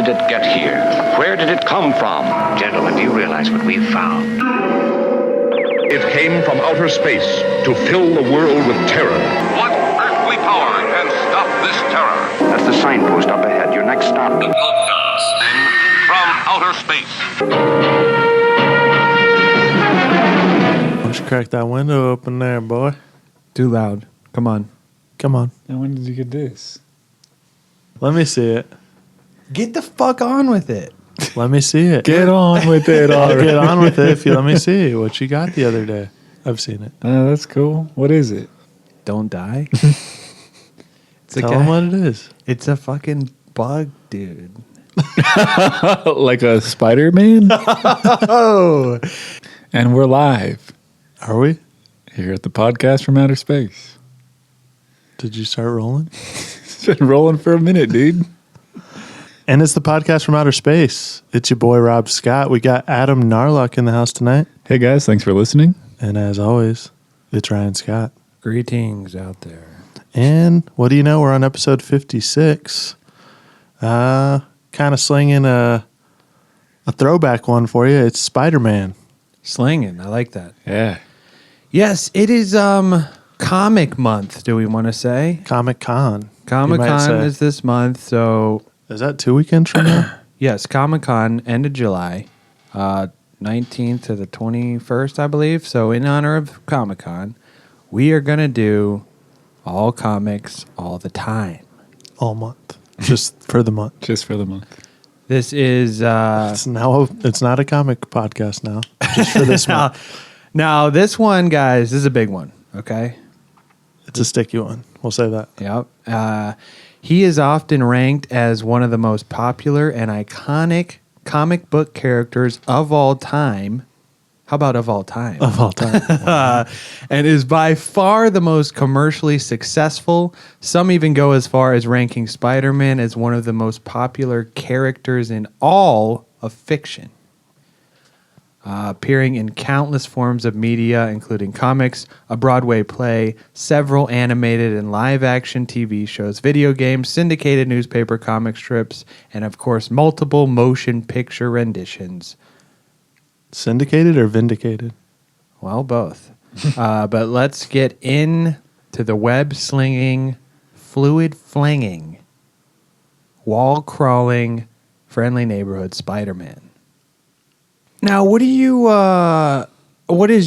did it get here? Where did it come from? Gentlemen, do you realize what we've found? It came from outer space to fill the world with terror. What earthly power can stop this terror? That's the signpost up ahead. Your next stop. Broadcasting from outer space. Why don't you crack that window open there, boy? Too loud. Come on. Come on. And when did you get this? Let me see it. Get the fuck on with it. Let me see it. Get on with it I'll already. get on with it if you let me see what you got the other day. I've seen it. That's cool. What is it? Don't die. Tell them what it is. It's a fucking bug, dude. Like a Spiderman? Oh. And we're live Are we? here at the podcast from outer space. Did you start rolling? It's been rolling for a minute, dude. And it's the podcast from outer space. It's your boy, Rob Scott. We got Adam Narlock in the house tonight. Hey guys, thanks for listening. And as always, it's Ryan Scott. Greetings out there. And what do you know? We're on episode 56. Kind of slinging a throwback one for you. It's Spider-Man. Slinging. I like that. Yeah. Yes, it is comic month, do we want to say? Comic-Con. Comic-Con is this month, so... Is that 2 weekends from now? Yes, Comic-Con, end of July, 19th to the 21st, I believe. So in honor of Comic-Con, we are going to do all comics all the time. All month. Just for the month. Just for the month. This is... It's not a comic podcast now. Just for this month. Now, this one, guys, this is a big one, okay? It's a sticky one. We'll say that. Yep. He is often ranked as one of the most popular and iconic comic book characters of all time. How about of all time? Of all time. And is by far the most commercially successful. Some even go as far as ranking Spider-Man as one of the most popular characters in all of fiction. Appearing in countless forms of media, including comics, a Broadway play, several animated and live-action TV shows, video games, syndicated newspaper comic strips, and, of course, multiple motion picture renditions. Syndicated or vindicated? Well, both. But let's get into the web-slinging, fluid-flinging, wall-crawling, friendly neighborhood Spider-Man. Now, what is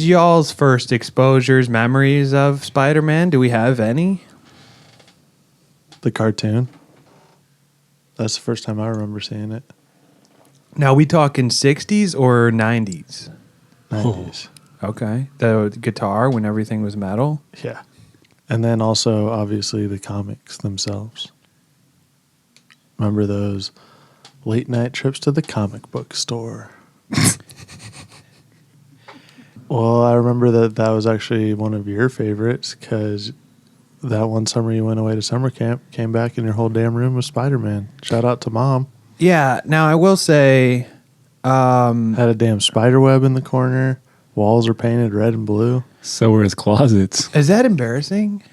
y'all's first exposures, memories of Spider-Man? Do we have any? The cartoon. That's the first time I remember seeing it. Now, we talking 60s or 90s? 90s. Okay. The guitar when everything was metal? Yeah. And then also, obviously, the comics themselves. Remember those late night trips to the comic book store? Well, I remember that was actually one of your favorites because that one summer you went away to summer camp, came back and your whole damn room was Spider-Man. Shout out to Mom. Yeah. Now, I will say... Had a damn spider web in the corner. Walls are painted red and blue. So were his closets. Is that embarrassing?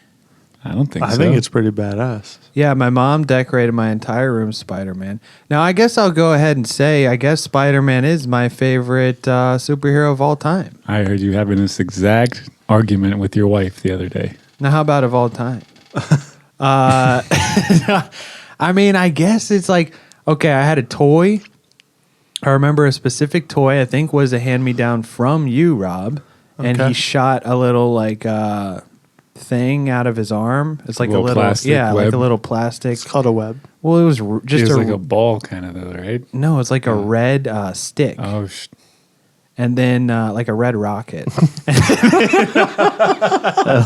I don't think so. I think it's pretty badass. Yeah, my mom decorated my entire room Spider-Man. Now, I guess I'll go ahead and say, I guess Spider-Man is my favorite superhero of all time. I heard you having this exact argument with your wife the other day. Now, how about of all time? I mean, I guess it's like, okay, I had a toy. I remember a specific toy, I think was a hand-me-down from you, Rob. And Okay. he shot a little, like, thing out of his arm. It's like a little plastic yeah, web. like a little plastic. It's called a web. Well, it was just It was like a ball kind of though, right? no, it's like a red stick. Oh, And then like a red rocket. I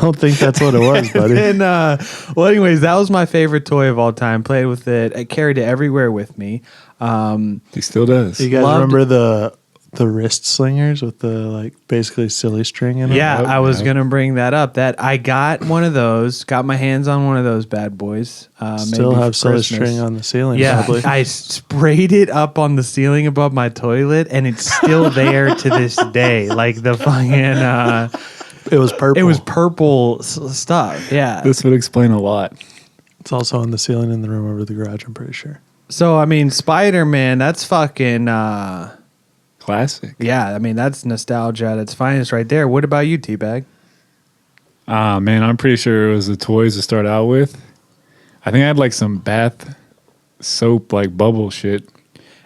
don't think that's what it was, buddy. And well, anyways, that was my favorite toy of all time. Played with it. I carried it everywhere with me. he still does. You guys Loved- remember the wrist slingers with the like basically silly string in it? Yeah, Yep, I was yep. gonna bring that up. That I got one of those. Got my hands on one of those bad boys. Still maybe have for silly Christmas. string on the ceiling, Yeah, probably. I sprayed it up on the ceiling above my toilet, and it's still there to this day. Like the fucking. It was purple. It was purple stuff. Yeah. This would explain a lot. It's also on the ceiling in the room over the garage, I'm pretty sure. So, I mean, Spider-Man, that's fucking, Classic. yeah, I mean, that's nostalgia at its finest right there. What about you, T-Bag? Man, I'm pretty sure it was the toys to start out with. I think I had like some bath soap, like bubble shit.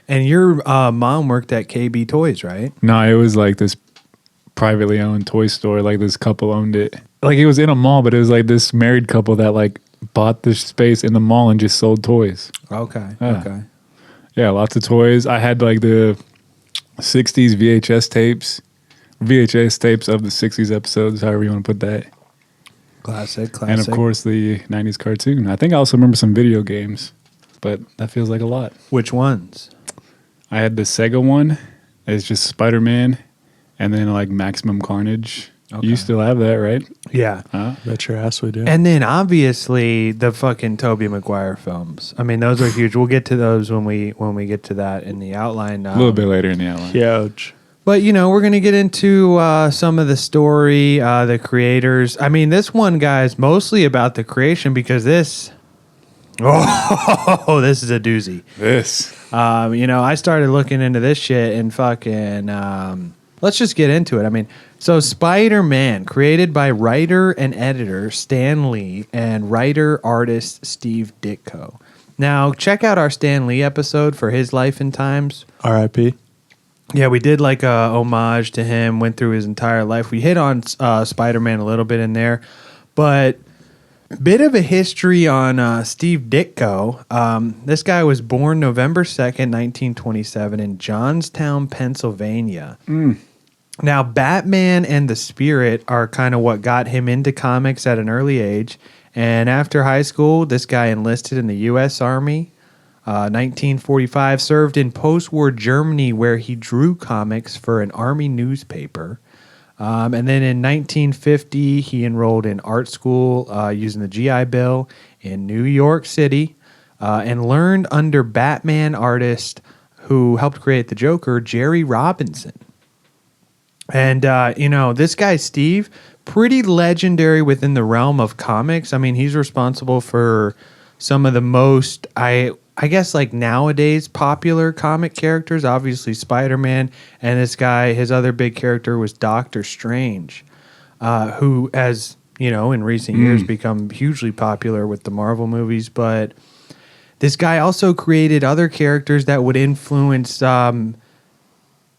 And your mom worked at KB Toys, right? No, it was like this privately owned toy store. Like this couple owned it. Like it was in a mall, but it was like this married couple that like bought this space in the mall and just sold toys. Okay, Yeah. okay. Yeah, lots of toys. I had like the 60s VHS tapes of the 60s episodes, however you want to put that. Classic. And of course the 90s cartoon. I think I also remember some video games, but that feels like a lot. Which ones? I had the Sega one. It's just Spider-Man and then like Maximum Carnage. Okay. You still have that, right? Yeah. Bet your ass we do. And then obviously the fucking Tobey Maguire films. I mean, those are huge. We'll get to those when we get to that in the outline. A little bit later in the outline. Huge. But, you know, we're going to get into some of the story, the creators. I mean, this one, guys, mostly about the creation because this is a doozy. You know, I started looking into this shit and fucking, let's just get into it. I mean, so Spider-Man, created by writer and editor Stan Lee and writer-artist Steve Ditko. Now, check out our Stan Lee episode for his life and times. R.I.P. Yeah, we did like a homage to him, went through his entire life. We hit on Spider-Man a little bit in there, but bit of a history on Steve Ditko. This guy was born November 2nd, 1927 in Johnstown, Pennsylvania. Now, Batman and the Spirit are kind of what got him into comics at an early age. And after high school, this guy enlisted in the U.S. Army. 1945, served in post-war Germany where he drew comics for an army newspaper. And then in 1950, he enrolled in art school using the GI Bill in New York City and learned under Batman artist who helped create the Joker, Jerry Robinson. And, you know, this guy, Steve, pretty legendary within the realm of comics. I mean, he's responsible for some of the most, I guess, like nowadays popular comic characters. Obviously, Spider-Man. And this guy, his other big character was Doctor Strange, who, as you know, in recent years become hugely popular with the Marvel movies. But this guy also created other characters that would influence,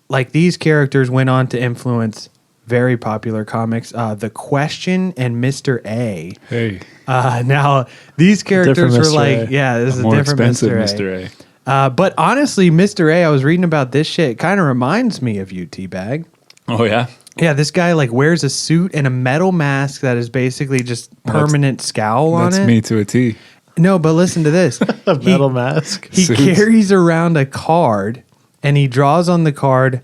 like these characters went on to influence very popular comics, The Question and Mr. A. Hey. Now, these characters Different were Mr. like, A. yeah, this is a More different expensive Mr. A. Mr. A. But honestly, Mr. A, I was reading about this shit. It kind of reminds me of you, T-Bag. Oh, yeah? Yeah, this guy like wears a suit and a metal mask that is basically just permanent scowl on it. That's me to a T. No, but listen to this. A metal mask. He Suits. carries around a card and he draws on the card.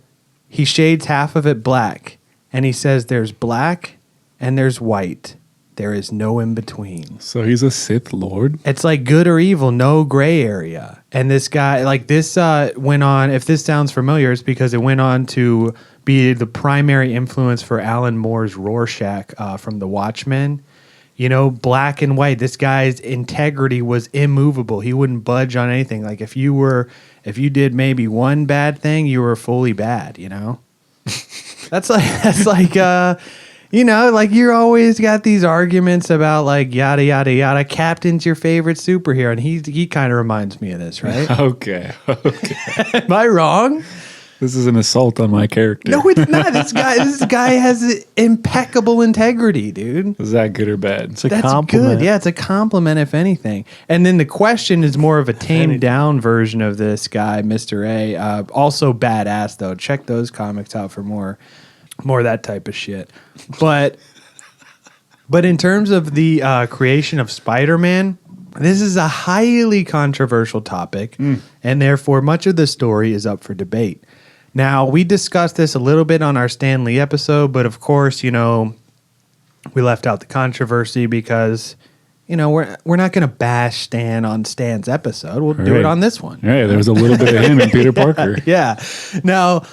He shades half of it black and he says there's black and there's white. There is no in between. So he's a Sith Lord? It's like good or evil, no gray area. And this guy, like this went on, if this sounds familiar, it's because it went on to be the primary influence for Alan Moore's Rorschach from The Watchmen. You know, black and white. This guy's integrity was immovable. He wouldn't budge on anything. Like if you did maybe one bad thing, you were fully bad, you know? that's like you know, like you're always got these arguments about like yada yada yada. Captain's your favorite superhero, and he kind of reminds me of this, right? Okay. Am I wrong? This is an assault on my character. No, it's not. This guy has impeccable integrity, dude. Is that good or bad? It's a That's compliment. good. Yeah, it's a compliment, if anything. And then The Question is more of a tamed down version of this guy, Mr. A. Also badass, though. Check those comics out for more of that type of shit. But in terms of the creation of Spider-Man, this is a highly controversial topic, and therefore much of the story is up for debate. Now, we discussed this a little bit on our Stan Lee episode, but of course, you know, we left out the controversy because, you know, we're not going to bash Stan on Stan's episode. We'll do it Right. on this one. Yeah, there was a little bit of him and Peter Parker. Yeah. Now,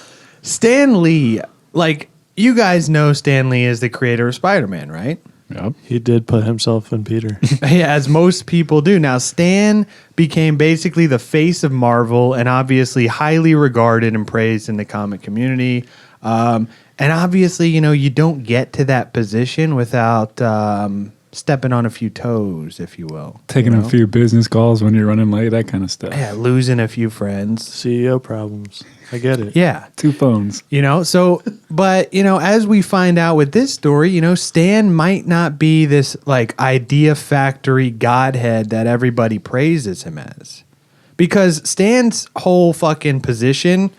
Stan Lee, like, you guys know Stan Lee is the creator of Spider-Man, right? Yep. He did put himself in Peter. Yeah, as most people do. Now, Stan became basically the face of Marvel and obviously highly regarded and praised in the comic community. And obviously, you don't get to that position without stepping on a few toes, if you will. Taking a few business calls when you're running late, that kind of stuff. Yeah, losing a few friends. CEO problems. I get it. Yeah. 2 phones. But as we find out with this story, Stan might not be this like idea factory godhead that everybody praises him as. Because Stan's whole fucking position,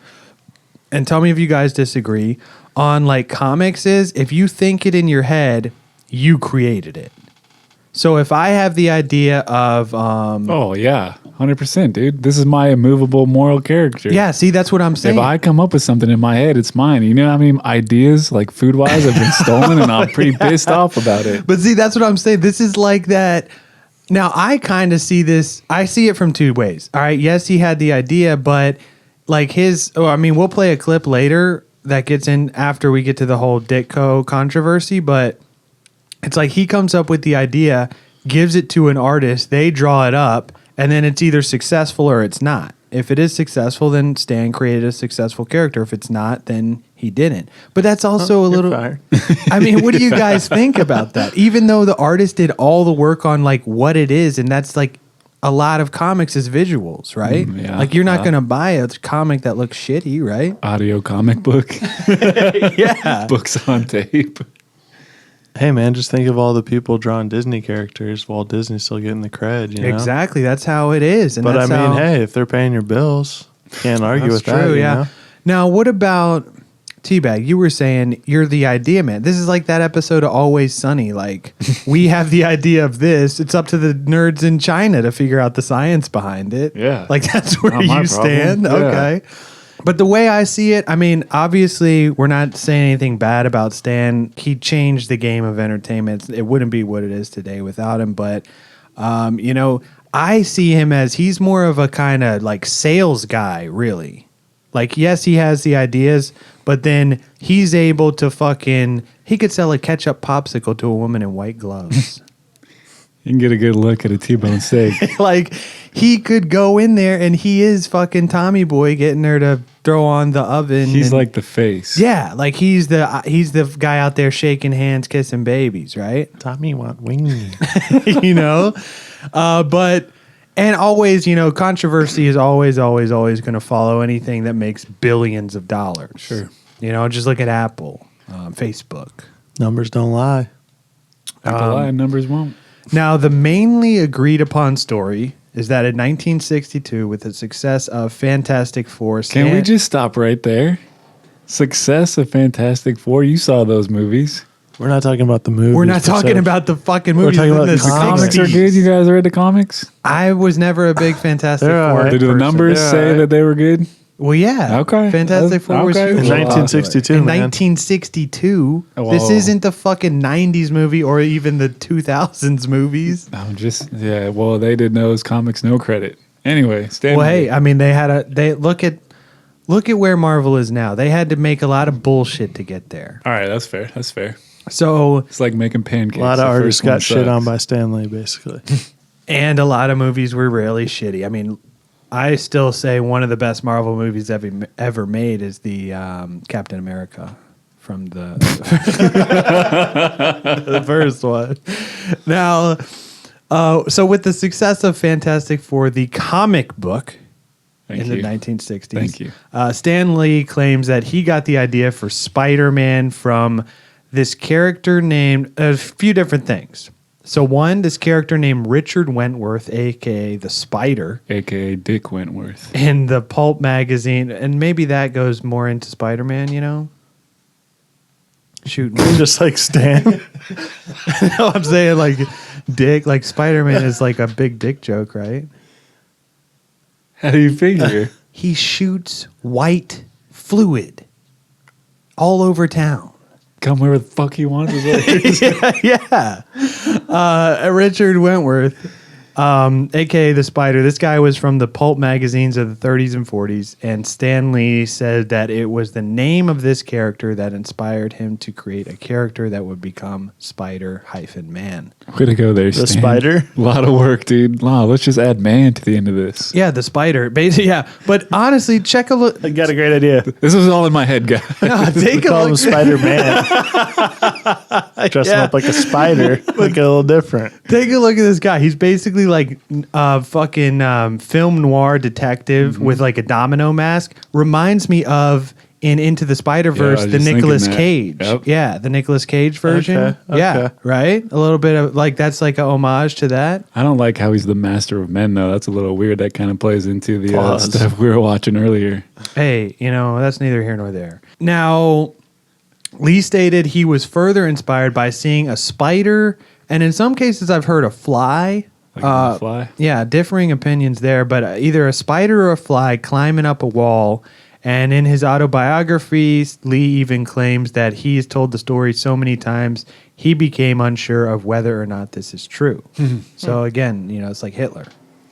and tell me if you guys disagree, on like comics is if you think it in your head, you created it. So if I have the idea of Oh yeah, 100%, dude. This is my immovable moral character. yeah, see, that's what I'm saying. If I come up with something in my head, it's mine. You know how many ideas, like food wise, have been stolen, and I'm pretty pissed off about it. But see, that's what I'm saying. This is like that. Now, I kind of see this. I see it from 2 ways. All right. Yes, he had the idea, but like we'll play a clip later that gets in after we get to the whole Ditko controversy, but it's like he comes up with the idea, gives it to an artist, they draw it up, and then it's either successful or it's not. If it is successful, then Stan created a successful character. If it's not, then he didn't. But that's also a little... fired. I mean, what do you guys think about that? Even though the artist did all the work on like what it is, and that's like a lot of comics is visuals, right? Yeah, like you're not going to buy a comic that looks shitty, right? Audio comic book. Yeah. Books on tape. Hey, man, just think of all the people drawing Disney characters. Walt Disney's still getting the cred, you know? Exactly. That's how it is. And But I that's mean, how, hey, if they're paying your bills, can't argue that's with that. true, You yeah. know? Now, what about Teabag? You were saying you're the idea man. This is like that episode of Always Sunny. Like, we have the idea of this. It's up to the nerds in China to figure out the science behind it. Yeah. Like, that's where Not my you stand. problem. Yeah. Okay. But the way I see it, I mean, obviously, we're not saying anything bad about Stan. He changed the game of entertainment. It wouldn't be what it is today without him. But, I see him as he's more of a kind of like sales guy, really. Like, yes, he has the ideas, but then he's able to he could sell a ketchup popsicle to a woman in white gloves. You can get a good look at a T-bone steak. Like, he could go in there and he is fucking Tommy Boy getting her to throw on the oven. He's like the face. Yeah, like he's the guy out there shaking hands, kissing babies, right? Tommy want wings. But always, controversy is always going to follow anything that makes billions of dollars. Sure. Just look at Apple, Facebook. Numbers don't lie. People lie, numbers won't. Now, the mainly agreed upon story is that in 1962, with the success of Fantastic Four, Can we just stop right there? Success of Fantastic Four. You saw those movies. We're not talking about the movies. We're not per talking se. about the fucking movies. talking in about the the Comics are 60s. good. You guys read the comics? I was never a big Fantastic They're all Four. right. Do the person. numbers Yeah, say right. that they were good? Well, yeah. Okay. Fantastic Four was Okay. huge. In Well, 1962, In man. 1962. Whoa. This isn't the fucking 90s movie or even the 2000s movies. I'm just, yeah, well, they did those comics no credit. Anyway, Stanley. Well, hey, I mean, they look at where Marvel is now. They had to make a lot of bullshit to get there. All right, that's fair. That's fair. So, It's like making pancakes. A lot of The artists first one got shit on sucks. by Stanley, basically. and a lot of movies were really shitty. I mean, I still say one of the best Marvel movies ever made is the Captain America from the the first one. Now, so with the success of Fantastic Four, the comic book Thank in you. the 1960s, Thank you. Stan Lee claims that he got the idea for Spider-Man from this character named a few different things. So one, this character named Richard Wentworth, a.k.a. the Spider, AKA Dick Wentworth. in the Pulp magazine, and maybe that goes more into Spider-Man, shooting. Just like Stan. No, I'm saying like dick, like Spider-Man is like a big dick joke, right? How do you figure? He shoots white fluid all over town. Come where the fuck he wants. Is what it is. Yeah. Richard Wentworth, AKA the Spider. This guy was from the pulp magazines of the 30s and 40s, and Stan Lee said that it was the name of this character that inspired him to create a character that would become Spider-Man. Way to go there, The Stan. Spider? A lot of work, dude. Wow, let's just add man to the end of this. Yeah, the Spider. Basically, yeah. But honestly, check a look. I got a great idea. This was all in my head, guys. No, take a Call him look. Spider-Man. Dress him up like a spider. Make it a little different. Take a look at this guy. He's basically like a fucking film noir detective with like a domino mask. Reminds me of in Into the Spider-Verse, Yeah, I was the just Nicolas thinking that. Cage. Yep. Yeah, the Nicolas Cage version. Okay, Yeah, okay. right? A little bit of like that's like a homage to that. I don't like how he's the master of men, though. That's a little weird. That kind of plays into the Pause. stuff we were watching earlier. Hey, that's neither here nor there. Now, Lee stated he was further inspired by seeing a spider, and in some cases I've heard a fly. Like a fly. Yeah, differing opinions there, but either a spider or a fly climbing up a wall. And in his autobiography, Lee even claims that he has told the story so many times he became unsure of whether or not this is true. So again, it's like Hitler.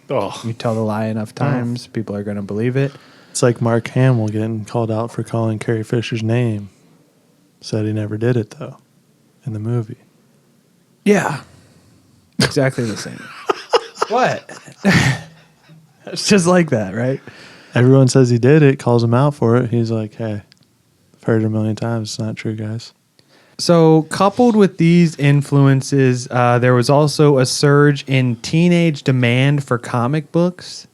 Oh. You tell the lie enough times, people are going to believe it. It's like Mark Hamill getting called out for calling Carrie Fisher's name. Said he never did it, though, in the movie. Yeah, exactly the same. What? It's just like that, right? Everyone says he did it, calls him out for it. He's like, hey, I've heard it a million times. It's not true, guys. So, coupled with these influences, there was also a surge in teenage demand for comic books.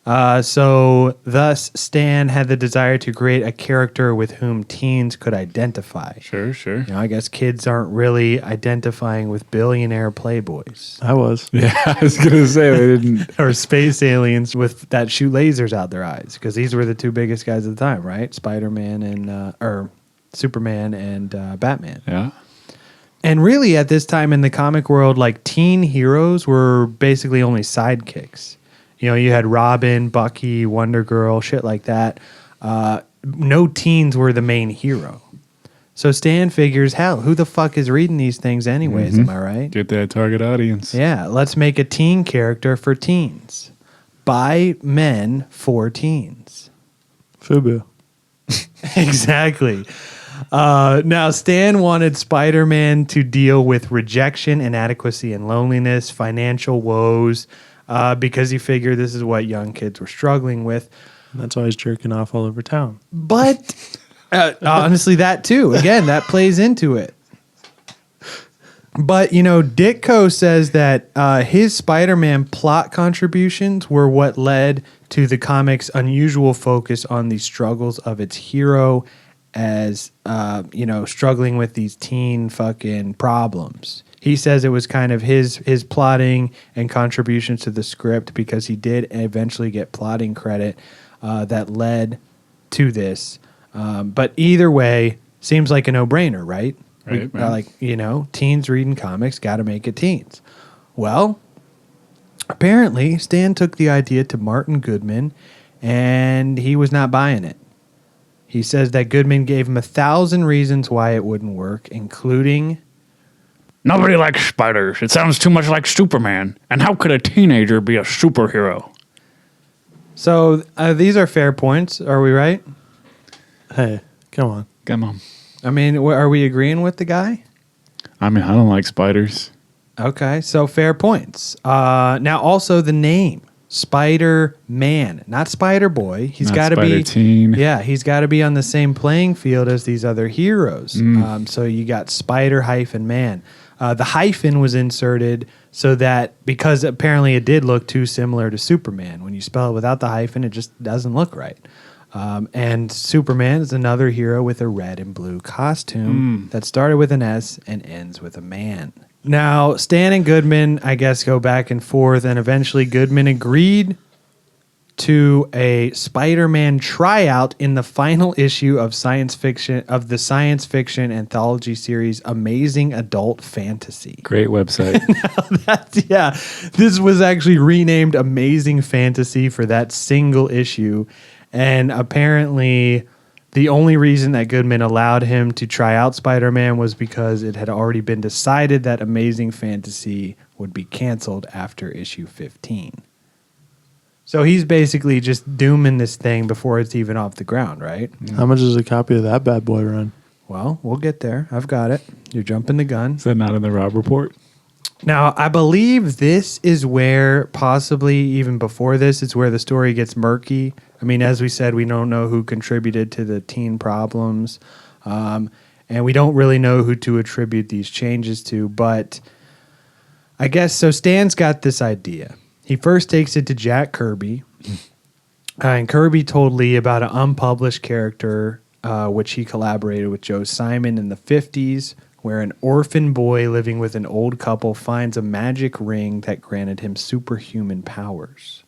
So, thus, Stan had the desire to create a character with whom teens could identify. Sure. I guess kids aren't really identifying with billionaire playboys I was. Yeah, I was going to say they didn't. or space aliens with that shoot lasers out their eyes, because these were the two biggest guys at the time, right? Spider-Man and or Superman and Batman. Yeah. And really, at this time in the comic world, like teen heroes were basically only sidekicks. You had Robin, Bucky, Wonder Girl, shit like that. No teens were the main hero. So Stan figures, hell, who the fuck is reading these things anyways? Am I right? Get that target audience. Yeah, let's make a teen character for teens. By men for teens. FUBU. Exactly. Now, Stan wanted Spider-Man to deal with rejection, inadequacy, and loneliness, financial woes, because he figured this is what young kids were struggling with. And that's why he's jerking off all over town. But honestly, that too. Again, that plays into it. But, Ditko says that his Spider-Man plot contributions were what led to the comic's unusual focus on the struggles of its hero as, struggling with these teen fucking problems. He says it was kind of his plotting and contributions to the script, because he did eventually get plotting credit that led to this. But either way, seems like a no-brainer, right? Right, man. Teens reading comics, got to make it teens. Well, apparently, Stan took the idea to Martin Goodman, and he was not buying it. He says that Goodman gave him 1,000 reasons why it wouldn't work, including... Nobody likes spiders. It sounds too much like Superman. And how could a teenager be a superhero? So these are fair points. Are we right? Hey, come on. Come on. I mean, are we agreeing with the guy? I mean, I don't like spiders. Okay, so fair points. Now, also the name Spider-Man, not Spider-Boy. He's Not got to be Spider-Teen. Yeah, he's got to be on the same playing field as these other heroes. So you got Spider-Man. The hyphen was inserted so that, because apparently it did look too similar to Superman. When you spell it without the hyphen, it just doesn't look right. And Superman is another hero with a red and blue costume that started with an S and ends with a man. Now, Stan and Goodman, I guess, go back and forth, and eventually Goodman agreed to a Spider-Man tryout in the final issue of the science fiction anthology series Amazing Adult Fantasy. Great website. This was actually renamed Amazing Fantasy for that single issue, and apparently The only reason that Goodman allowed him to try out Spider-Man was because it had already been decided that Amazing Fantasy would be canceled after issue 15. So he's basically just dooming this thing before it's even off the ground, right? How much does a copy of that bad boy run? Well, we'll get there. I've got it. You're jumping the gun. Is that not in the Rob report? Now, I believe this is where, possibly even before this, it's where the story gets murky. I mean, as we said, we don't know who contributed to the teen problems, and we don't really know who to attribute these changes to, but I guess, so Stan's got this idea. He first takes it to Jack Kirby, and Kirby told Lee about an unpublished character, which he collaborated with Joe Simon in the 50s, where an orphan boy living with an old couple finds a magic ring that granted him superhuman powers.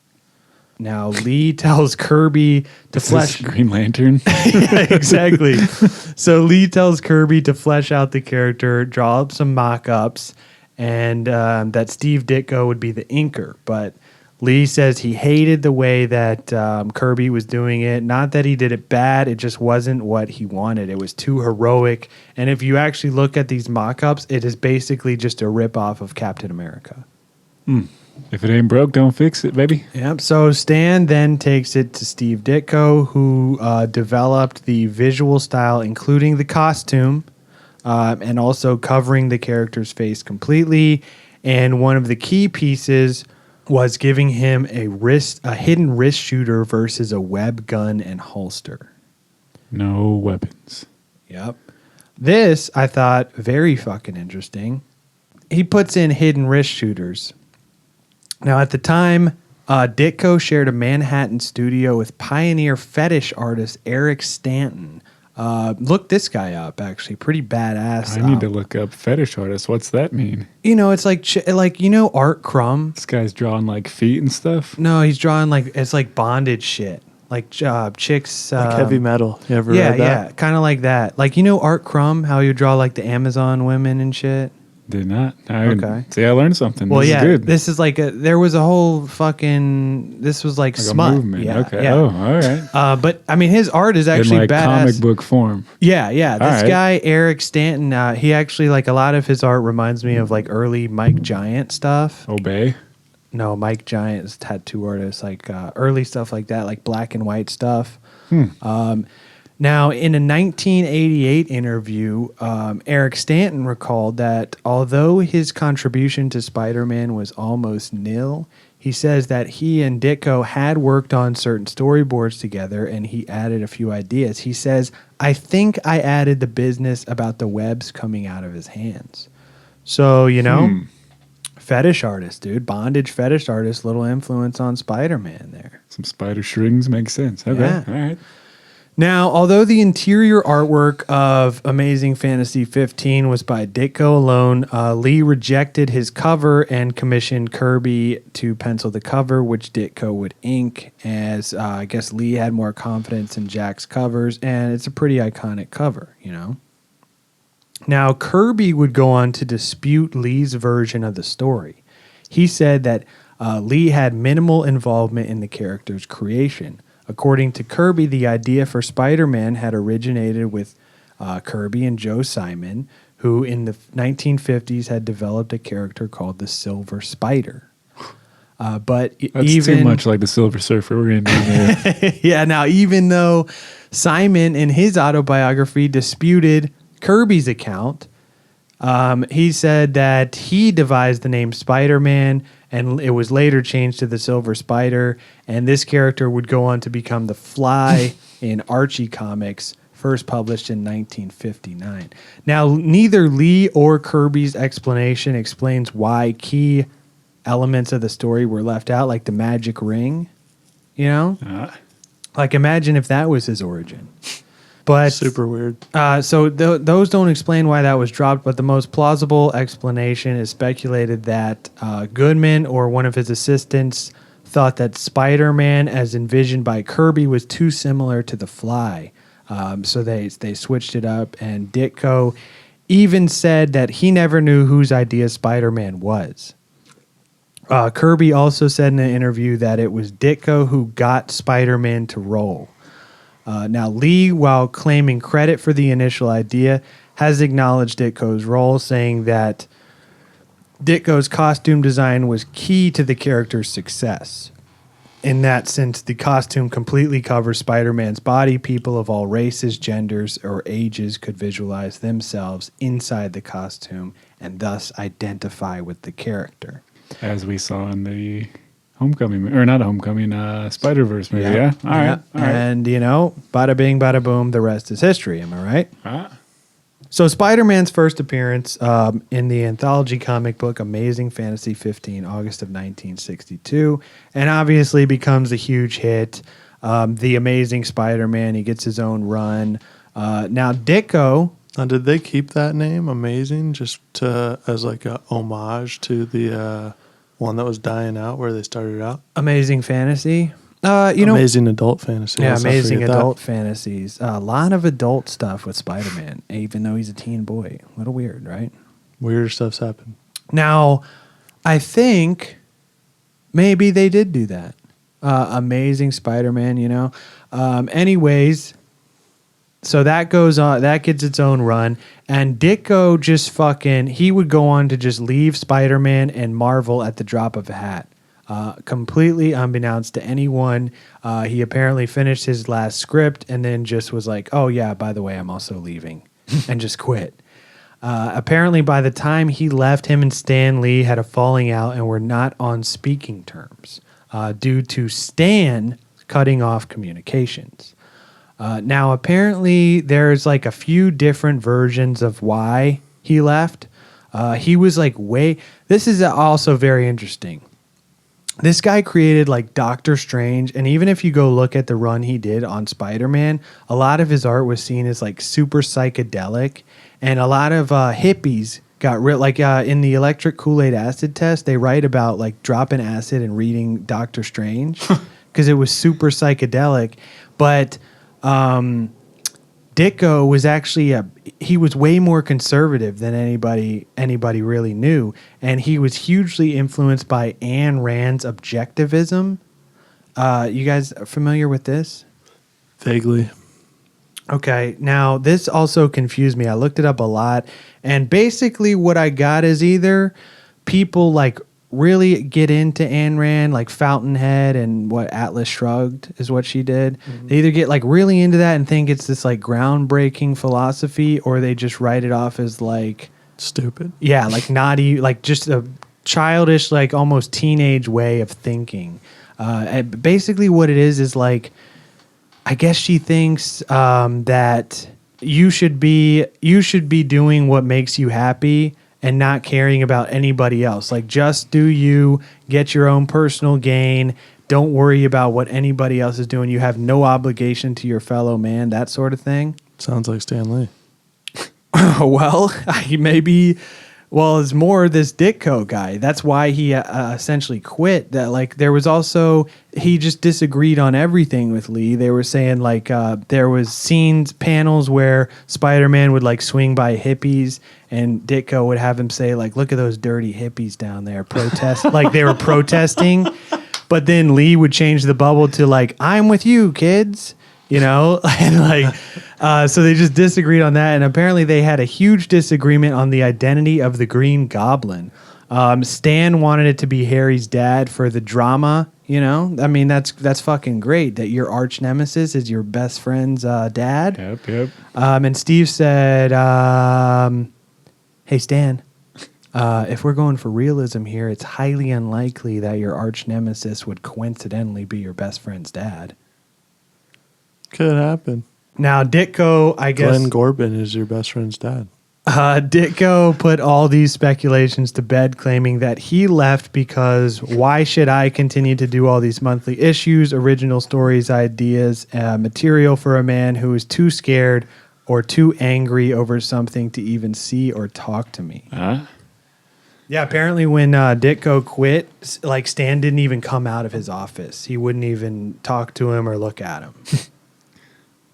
Now, Lee tells Kirby to flesh... Green Lantern? Exactly. So Lee tells Kirby to flesh out the character, draw up some mock-ups, and that Steve Ditko would be the inker. But Lee says he hated the way that Kirby was doing it. Not that he did it bad, it just wasn't what he wanted. It was too heroic. And if you actually look at these mock-ups, it is basically just a rip-off of Captain America. If it ain't broke, don't fix it, baby. Yep. So Stan then takes it to Steve Ditko, who developed the visual style, including the costume, and also covering the character's face completely. And one of the key pieces was giving him a hidden wrist shooter versus a web gun and holster. No weapons. Yep. This, I thought, very fucking interesting. He puts in hidden wrist shooters. Now, at the time, Ditko shared a Manhattan studio with pioneer fetish artist Eric Stanton. Look this guy up, actually. Pretty badass. I need to look up fetish artists. What's that mean? You know, it's like Art Crumb. This guy's drawing like feet and stuff? No, he's drawing it's like bondage shit. Like chicks. Like heavy metal. You ever read that? Yeah, kind of like that. Like, Art Crumb, how you draw like the Amazon women and shit? Did not. Okay. See, I learned something. Well, this yeah, is good. this is there was a whole fucking, this was like smut. A movement. Yeah, okay. yeah. Oh, all right. But I mean, his art is actually in like badass. comic book form. Yeah. This right. guy, Eric Stanton, he actually, like, a lot of his art reminds me of like early Mike Giant stuff. Obey. No, Mike Giant is a tattoo artist, like early stuff like that, like black and white stuff. Now, in a 1988 interview, Eric Stanton recalled that although his contribution to Spider-Man was almost nil, he says that he and Ditko had worked on certain storyboards together and he added a few ideas. He says, I think I added the business about the webs coming out of his hands. So, fetish artist, dude. Bondage fetish artist, little influence on Spider-Man there. Some spider strings makes sense. Okay. Yeah. All right. Now, although the interior artwork of Amazing Fantasy 15 was by Ditko alone, Lee rejected his cover and commissioned Kirby to pencil the cover, which Ditko would ink, as I guess Lee had more confidence in Jack's covers, and it's a pretty iconic cover, Now, Kirby would go on to dispute Lee's version of the story. He said that Lee had minimal involvement in the character's creation. According to Kirby, the idea for Spider-Man had originated with Kirby and Joe Simon, who in the 1950s had developed a character called the Silver Spider. But That's too much like the Silver Surfer. We're going to do there. Yeah, now even though Simon in his autobiography disputed Kirby's account, he said that he devised the name Spider-Man and it was later changed to the Silver Spider, and this character would go on to become the Fly in Archie Comics, first published in 1959. Now, neither Lee or Kirby's explanation explains why key elements of the story were left out, like the magic ring, Like, imagine if that was his origin. But super weird. So those don't explain why that was dropped, but the most plausible explanation is speculated that Goodman or one of his assistants thought that Spider-Man, as envisioned by Kirby, was too similar to the Fly. So they switched it up, and Ditko even said that he never knew whose idea Spider-Man was. Kirby also said in an interview that it was Ditko who got Spider-Man to roll. Now, Lee, while claiming credit for the initial idea, has acknowledged Ditko's role, saying that Ditko's costume design was key to the character's success. In that, since the costume completely covers Spider-Man's body, people of all races, genders, or ages could visualize themselves inside the costume and thus identify with the character. As we saw in the Homecoming, or not Homecoming, Spider-Verse movie, yeah? All right. And, bada bing, bada boom, the rest is history, am I right? Ah. So Spider-Man's first appearance in the anthology comic book Amazing Fantasy 15, August of 1962, and obviously becomes a huge hit. The Amazing Spider-Man, he gets his own run. Now Ditko... Now, did they keep that name, Amazing, just as like a homage to the one that was dying out where they started out? Amazing Fantasy? Amazing Adult Fantasy. Yeah, Let's not Amazing forget that. Adult Fantasies. A lot of adult stuff with Spider-Man, even though he's a teen boy. A little weird, right? Weirder stuff's happened. Now, I think maybe they did do that. Amazing Spider-Man, anyways, so that goes on. That gets its own run. And Ditko just he would go on to just leave Spider-Man and Marvel at the drop of a hat. Completely unbeknownst to anyone. He apparently finished his last script and then just was like, oh yeah, by the way, I'm also leaving, and just quit. Apparently by the time he left, him and Stan Lee had a falling out and were not on speaking terms due to Stan cutting off communications. Now apparently there's like a few different versions of why he left. He was like this is also very interesting. This guy created like Doctor Strange, and even if you go look at the run he did on Spider-Man, a lot of his art was seen as like super psychedelic, and a lot of hippies got in the electric Kool-Aid acid test, they write about like dropping acid and reading Doctor Strange because it was super psychedelic. But Ditko was actually he was way more conservative than anybody really knew, and he was hugely influenced by Ayn Rand's objectivism. You guys are familiar with this? Vaguely. Okay, now this also confused me. I looked it up a lot, and basically what I got is either people like really get into Ayn Rand, like Fountainhead and what Atlas Shrugged is what she did. Mm-hmm. They either get like really into that and think it's this like groundbreaking philosophy, or they just write it off as like stupid. Yeah, like naughty, like just a childish, like almost teenage way of thinking. And basically what it is like, I guess she thinks that you should be doing what makes you happy and not caring about anybody else. Like, just do you, get your own personal gain. Don't worry about what anybody else is doing. You have no obligation to your fellow man, that sort of thing. Sounds like Stan Lee. Well, it's more this Ditko guy. That's why he essentially quit. That like there was also, he just disagreed on everything with Lee. They were saying like there was panels where Spider-Man would like swing by hippies, and Ditko would have him say like, "Look at those dirty hippies down there protest," like they were protesting. But then Lee would change the bubble to like, "I'm with you, kids." And like, so they just disagreed on that. And apparently they had a huge disagreement on the identity of the Green Goblin. Stan wanted it to be Harry's dad for the drama, I mean, that's fucking great that your arch nemesis is your best friend's dad. Yep. And Steve said, hey, Stan, if we're going for realism here, it's highly unlikely that your arch nemesis would coincidentally be your best friend's dad. Could happen. Now, Ditko, I guess... Glenn Corbin is your best friend's dad. Ditko put all these speculations to bed, claiming that he left because why should I continue to do all these monthly issues, original stories, ideas, material for a man who is too scared or too angry over something to even see or talk to me? Yeah, apparently when Ditko quit, like Stan didn't even come out of his office. He wouldn't even talk to him or look at him.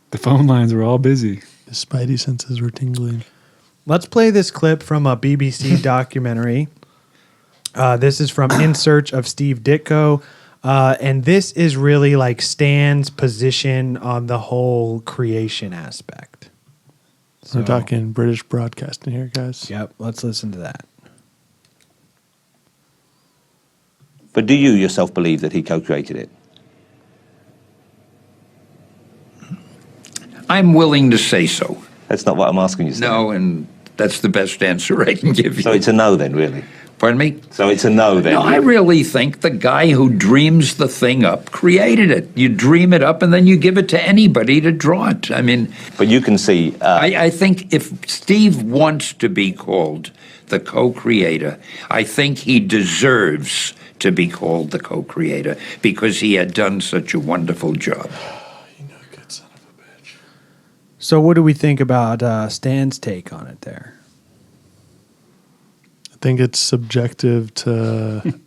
The phone lines were all busy. His spidey senses were tingling. Let's play this clip from a BBC documentary. This is from In Search of Steve Ditko. And this is really like Stan's position on the whole creation aspect. We're talking British broadcasting here, guys. Yep, let's listen to that. But do you yourself believe that he co-created it? I'm willing to say so. That's not what I'm asking you, sir. No, and that's the best answer I can give you. So it's a no then, really? Pardon me? So it's a no then? No, I really think the guy who dreams the thing up created it. You dream it up and then you give it to anybody to draw it. I mean... But you can see... I think if Steve wants to be called the co-creator, I think he deserves to be called the co-creator because he had done such a wonderful job. Good son of a bitch. So what do we think about Stan's take on it there? I think it's subjective to...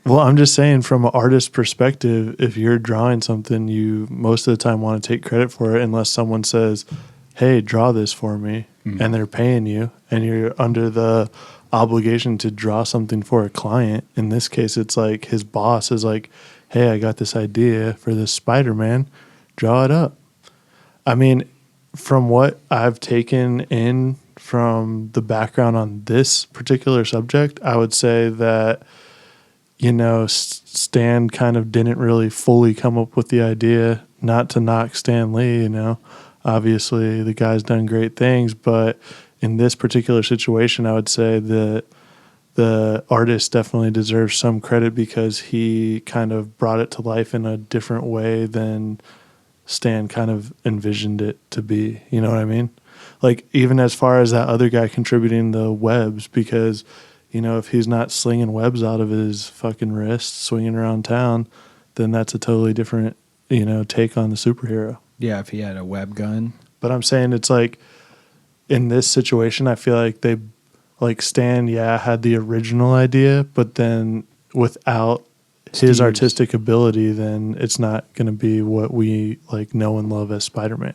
Well, I'm just saying from an artist's perspective, if you're drawing something, you most of the time want to take credit for it unless someone says, hey, draw this for me, and they're paying you, and you're under the obligation to draw something for a client. In this case, it's like his boss is like, hey, I got this idea for this Spider-Man, draw it up. I mean, from what I've taken in from the background on this particular subject, I would say that, you know, Stan kind of didn't really fully come up with the idea, not to knock Stan Lee, you know. Obviously, the guy's done great things, but in this particular situation, I would say that the artist definitely deserves some credit because he kind of brought it to life in a different way than Stan kind of envisioned it to be. You know what I mean? Like, even as far as that other guy contributing the webs, because, you know, if he's not slinging webs out of his fucking wrist, swinging around town, then that's a totally different, you know, take on the superhero. Yeah, if he had a web gun. But I'm saying it's like, in this situation, I feel like they, like Stan, had the original idea, but then without his artistic ability, then it's not going to be what we like know and love as Spider-Man.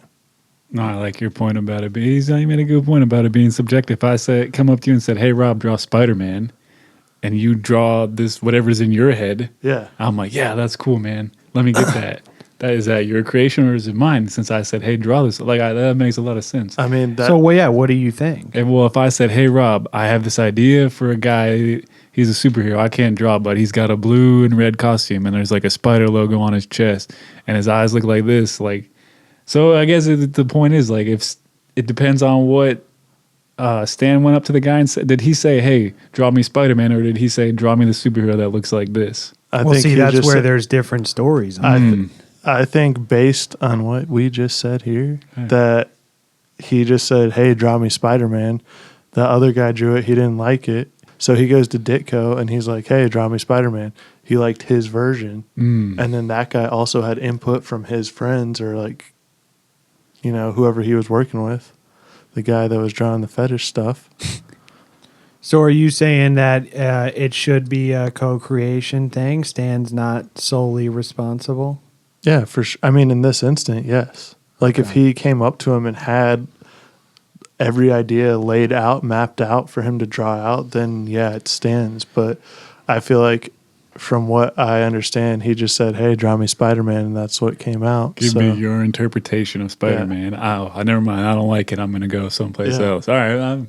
No, I like your point about it. But you made a good point about it being subjective. If I come up to you and said, hey, Rob, draw Spider-Man, and you draw this, whatever's in your head, I'm like, yeah, that's cool, man. Let me get that. Is that your creation or is it mine? Since I said, hey, draw this. That makes a lot of sense. I mean, so, what do you think? And, well, if I said, hey, Rob, I have this idea for a guy, he's a superhero. I can't draw, but he's got a blue and red costume, and there's like a spider logo on his chest, and his eyes look like this. Like, so I guess the point is, like, if it depends on what Stan went up to the guy and said. Did he say, hey, draw me Spider-Man, or did he say, draw me the superhero that looks like this? I think that's where there's different stories. I think based on what we just said here, that he just said, hey, draw me Spider-Man. The other guy drew it. He didn't like it. So he goes to Ditko and he's like, hey, draw me Spider-Man. He liked his version. And then that guy also had input from his friends or like, you know, whoever he was working with. The guy that was drawing the Fetish stuff. So are you saying that it should be a co-creation thing? Stan's not solely responsible? Yeah, for sure. I mean, in this instant, yes. Like if he came up to him and had every idea laid out, mapped out for him to draw out, then yeah, it stands. But I feel like from what I understand, he just said, hey, draw me Spider-Man, and that's what came out. Give me your interpretation of Spider-Man. Yeah. I never mind. I don't like it. I'm going to go someplace else. All right.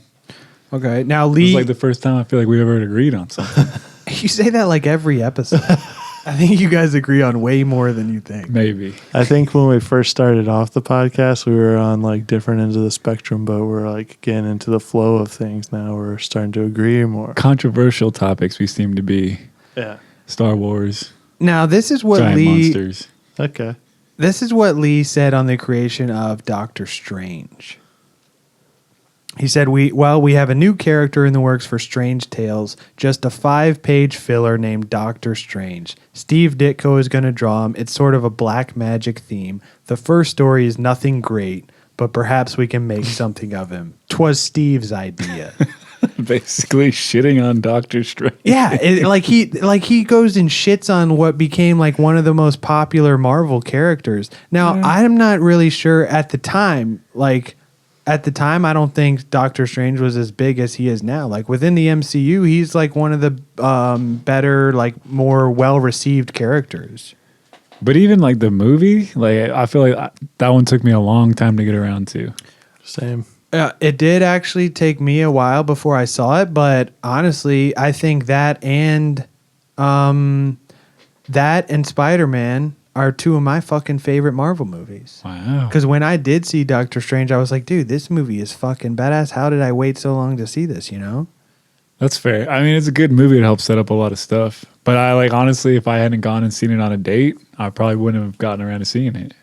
Okay. Now, Lee. It's like the first time I feel like we ever agreed on something. You say that like every episode. I think you guys agree on way more than you think. Maybe. I think when we first started off the podcast, we were on like different ends of the spectrum, but we're like getting into the flow of things now. We're starting to agree more. Controversial topics we seem to be. Yeah. Star Wars. Now, this is what giant Lee... monsters. Okay. This is what Lee said on the creation of Doctor Strange. He said, we have a new character in the works for Strange Tales, just a 5-page filler named Doctor Strange. Steve Ditko is going to draw him. It's sort of a black magic theme. The first story is nothing great, but perhaps we can make something of him. 'Twas Steve's idea. Basically shitting on Doctor Strange. Yeah, he goes and shits on what became like one of the most popular Marvel characters. Now, I'm not really sure at the time, like, at the time, I don't think Doctor Strange was as big as he is now. Like within the MCU, he's like one of the better, like more well-received characters. But even like the movie, like I feel like that one took me a long time to get around to. Same. It did actually take me a while before I saw it, but honestly, I think that and Spider-Man are two of my fucking favorite Marvel movies. Wow. Because when I did see Doctor Strange, I was like, dude, this movie is fucking badass. How did I wait so long to see this, you know? That's fair. I mean, it's a good movie. It helps set up a lot of stuff. But I like, honestly, if I hadn't gone and seen it on a date, I probably wouldn't have gotten around to seeing it.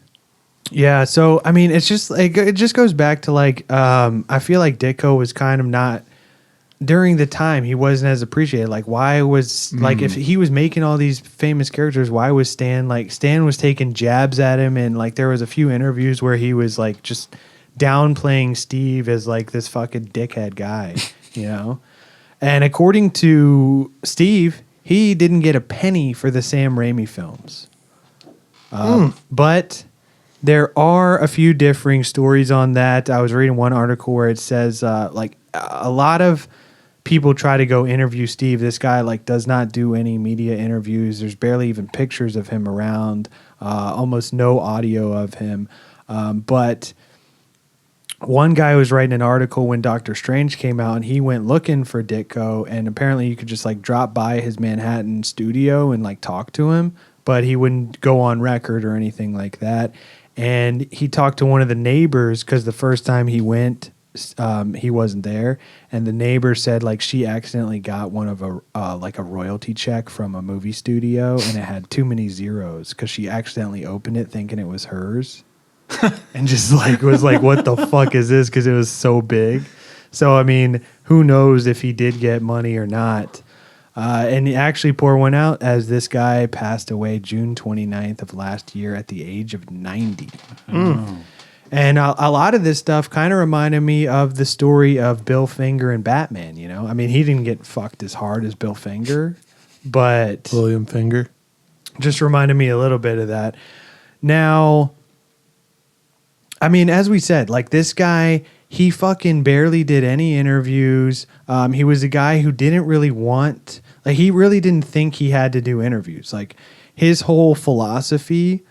Yeah. So, I mean, it's just like, it just goes back to like, I feel like Ditko was kind of not, during the time, he wasn't as appreciated. Like, why was, like, if he was making all these famous characters, why was Stan was taking jabs at him? And like, there was a few interviews where he was like, just downplaying Steve as like this fucking dickhead guy, you know? And according to Steve, he didn't get a penny for the Sam Raimi films. But there are a few differing stories on that. I was reading one article where it says like a lot of people try to go interview Steve. This guy like does not do any media interviews. There's barely even pictures of him around. Almost no audio of him. But one guy was writing an article when Doctor Strange came out, and he went looking for Ditko, and apparently you could just like drop by his Manhattan studio and like talk to him, but he wouldn't go on record or anything like that. And he talked to one of the neighbors because the first time he went, he wasn't there, and the neighbor said like she accidentally got one of a like a royalty check from a movie studio, and it had too many zeros because she accidentally opened it thinking it was hers. And just like was like, what the fuck is this? Because it was so big. So I mean, who knows if he did get money or not? And he actually pour one out as this guy passed away June 29th of last year at the age of 90. And a lot of this stuff kind of reminded me of the story of Bill Finger and Batman. You know, I mean, he didn't get fucked as hard as Bill Finger, but William Finger just reminded me a little bit of that. Now, I mean, as we said, like this guy, he fucking barely did any interviews. He was a guy who didn't really want, like he really didn't think he had to do interviews. Like his whole philosophy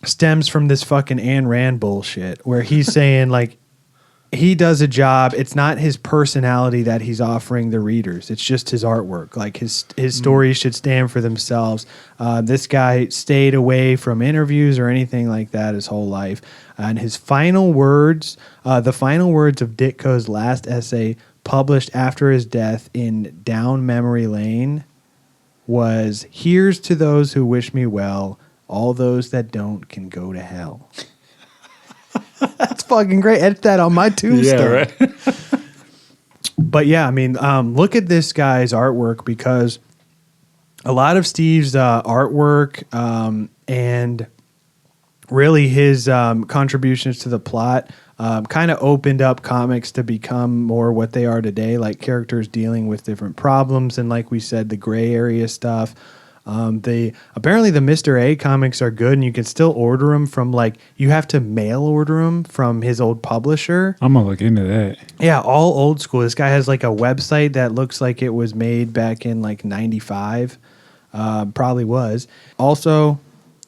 stems from this fucking Ayn Rand bullshit where he's saying like he does a job. It's not his personality that he's offering the readers. It's just his artwork. Like his stories should stand for themselves. This guy stayed away from interviews or anything like that his whole life. And his final words, the final words of Ditko's last essay published after his death in Down Memory Lane was, "Here's to those who wish me well. All those that don't can go to hell." That's fucking great. Edit that on my tombstone. Yeah, right. But yeah, I mean, look at this guy's artwork, because a lot of Steve's artwork and really his contributions to the plot kind of opened up comics to become more what they are today, like characters dealing with different problems and, like we said, the gray area stuff. Apparently the Mr. A comics are good, and you can still order them from, like, you have to mail order them from his old publisher. I'm gonna look into that. Yeah, all old school. This guy has like a website that looks like it was made back in like 95. Probably was. Also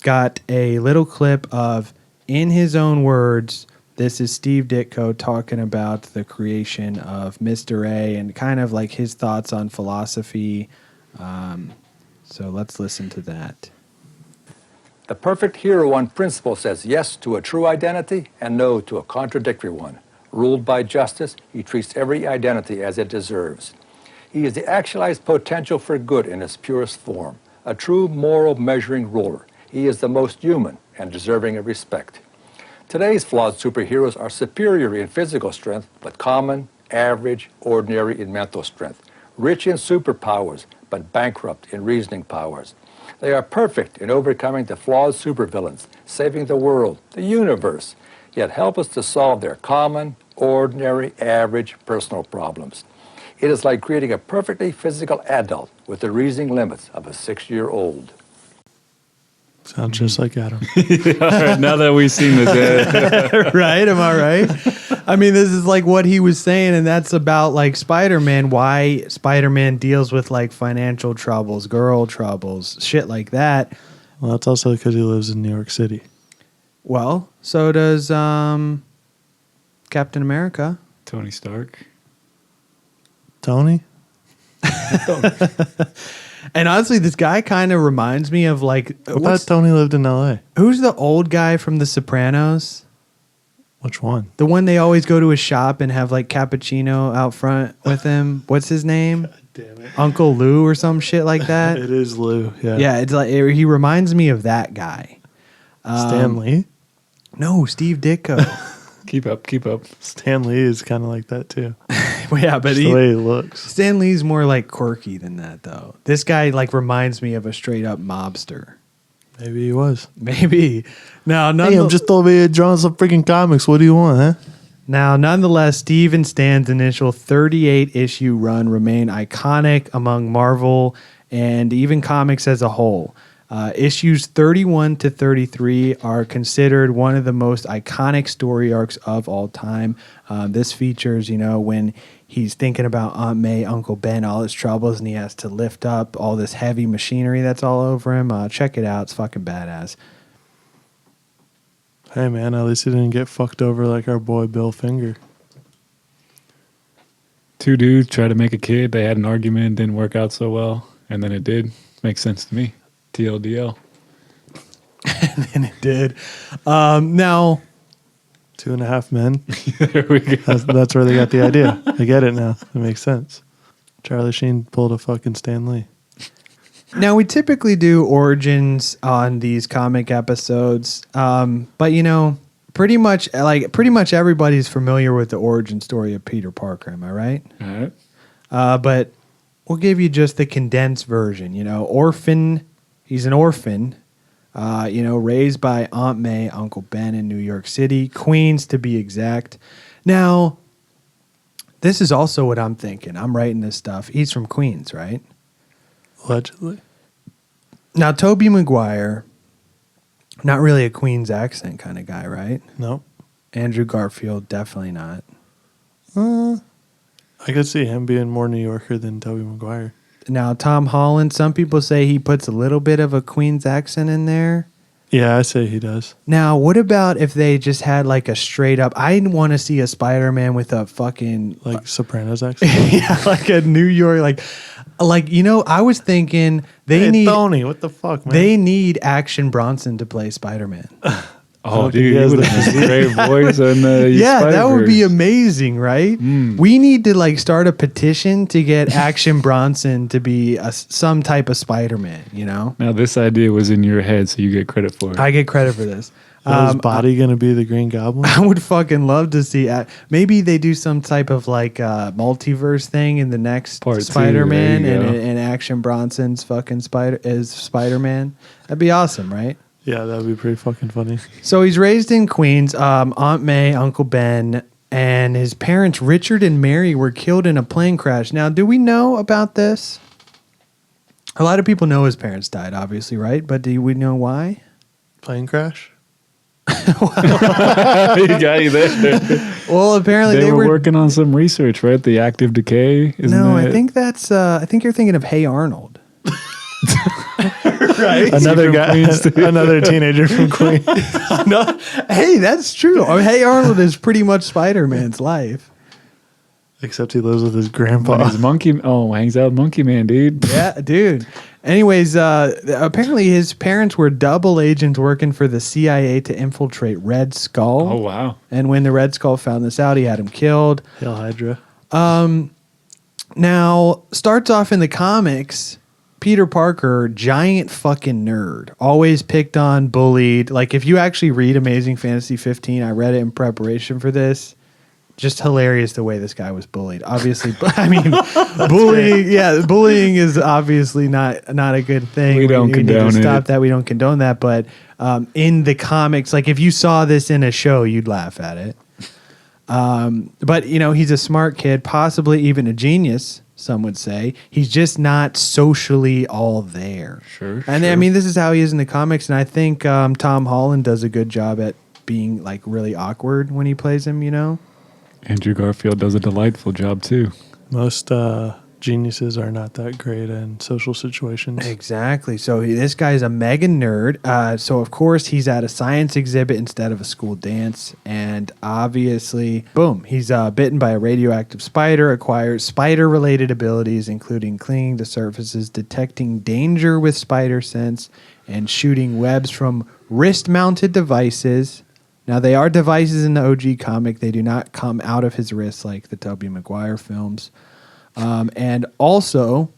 got a little clip of, in his own words, this is Steve Ditko talking about the creation of Mr. A and kind of like his thoughts on philosophy. So let's listen to that. The perfect hero on principle says yes to a true identity and no to a contradictory one. Ruled by justice, he treats every identity as it deserves. He is the actualized potential for good in its purest form, a true moral measuring ruler. He is the most human and deserving of respect. Today's flawed superheroes are superior in physical strength, but common, average, ordinary in mental strength. Rich in superpowers, but bankrupt in reasoning powers. They are perfect in overcoming the flawed supervillains, saving the world, the universe, yet helpless to solve their common, ordinary, average personal problems. It is like creating a perfectly physical adult with the reasoning limits of a 6-year-old. Sounds just like Adam. All right, now that we've seen the dead. Right? Am I right? I mean, this is like what he was saying, and that's about like Spider-Man. Why Spider-Man deals with like financial troubles, girl troubles, shit like that. Well, that's also because he lives in New York City. Well, so does Captain America. Tony Stark. Tony? And honestly, this guy kind of reminds me of like I thought Tony lived in L.A. Who's the old guy from The Sopranos? Which one? The one they always go to his shop and have like cappuccino out front with him. What's his name? God damn it. Uncle Lou or some shit like that. It is Lou, yeah. Yeah, it's like he reminds me of that guy. Stan Lee? No, Steve Ditko. Keep up. Stan Lee is kind of like that too. Well, yeah, but Just the way he looks. Stan Lee's more like quirky than that, though. This guy like reminds me of a straight up mobster. Maybe he was. Maybe. Now, Hey, I'm just over here drawing some freaking comics. What do you want, huh? Now, nonetheless, Steve and Stan's initial 38-issue run remain iconic among Marvel and even comics as a whole. Issues 31 to 33 are considered one of the most iconic story arcs of all time. This features, when he's thinking about Aunt May, Uncle Ben, all his troubles, and he has to lift up all this heavy machinery that's all over him. Check it out. It's fucking badass. Hey, man, at least he didn't get fucked over like our boy Bill Finger. Two dudes tried to make a kid. They had an argument, didn't work out so well, and then it did. Makes sense to me. TLDL. And then it did. Now, 2.5 Men. There we go. That's where they got the idea. I get it now. It makes sense. Charlie Sheen pulled a fucking Stan Lee. Now, we typically do origins on these comic episodes, but pretty much everybody's familiar with the origin story of Peter Parker. Am I right? All right. But we'll give you just the condensed version. Orphan. He's an orphan. Raised by Aunt May, Uncle Ben in New York City, Queens to be exact. Now, this is also what I'm thinking. I'm writing this stuff. He's from Queens, right? Allegedly. Now, Tobey Maguire, not really a Queens accent kind of guy, right? Nope. Andrew Garfield, definitely not. I could see him being more New Yorker than Tobey Maguire. Now, Tom Holland, some people say he puts a little bit of a Queens accent in there. Yeah, I say he does. Now, what about if they just had like a straight up, I want to see a Spider-Man with a fucking... Like Sopranos accent? Yeah, like a New York, I was thinking hey, Tony, what the fuck, man? They need Action Bronson to play Spider-Man. Oh, dude, he would have a great voice on the yeah, Spider-Verse. that would be amazing, right? We need to start a petition to get Action Bronson to be some type of Spider-Man. Now, this idea was in your head, so you get credit for it. I get credit for this. Is Body going to be the Green Goblin? I would fucking love to see. Maybe they do some type of multiverse thing in the next Part Spider-Man, 2, and Action Bronson's fucking Spider-Man. That'd be awesome, right? Yeah, that'd be pretty fucking funny. So he's raised in Queens. Aunt May, Uncle Ben, and his parents, Richard and Mary, were killed in a plane crash. Now, do we know about this? A lot of people know his parents died, obviously, right? But do we know why? Plane crash? You got you there. Well, apparently they were working on some research, right? The active decay. I think that's. I think you're thinking of Hey Arnold. Right. Another guy, another teenager from Queens. No, hey, that's true. Hey Arnold is pretty much Spider-Man's life. Except he lives with his grandpa. His hangs out with Monkey Man, dude. Yeah, dude. Anyways, apparently his parents were double agents working for the CIA to infiltrate Red Skull. Oh, wow. And when the Red Skull found this out, he had him killed. Hail Hydra. Now, starts off in the comics, Peter Parker, giant fucking nerd. Always picked on, bullied. Like, if you actually read Amazing Fantasy 15, I read it in preparation for this. Just hilarious the way this guy was bullied. Obviously, bullying is obviously not a good thing. We don't condone it. Stop that. We don't condone that. But in the comics, like if you saw this in a show, you'd laugh at it. But he's a smart kid, possibly even a genius. Some would say he's just not socially all there. Sure. And I mean, this is how he is in the comics, and I think Tom Holland does a good job at being like really awkward when he plays him. Andrew Garfield does a delightful job too. Most geniuses are not that great in social situations. Exactly. So this guy's a mega nerd. So of course he's at a science exhibit instead of a school dance, and obviously, boom, he's bitten by a radioactive spider, acquires spider-related abilities, including clinging to surfaces, detecting danger with spider sense, and shooting webs from wrist-mounted devices. Now, they are devices in the OG comic. They do not come out of his wrist like the Tobey Maguire films. And also,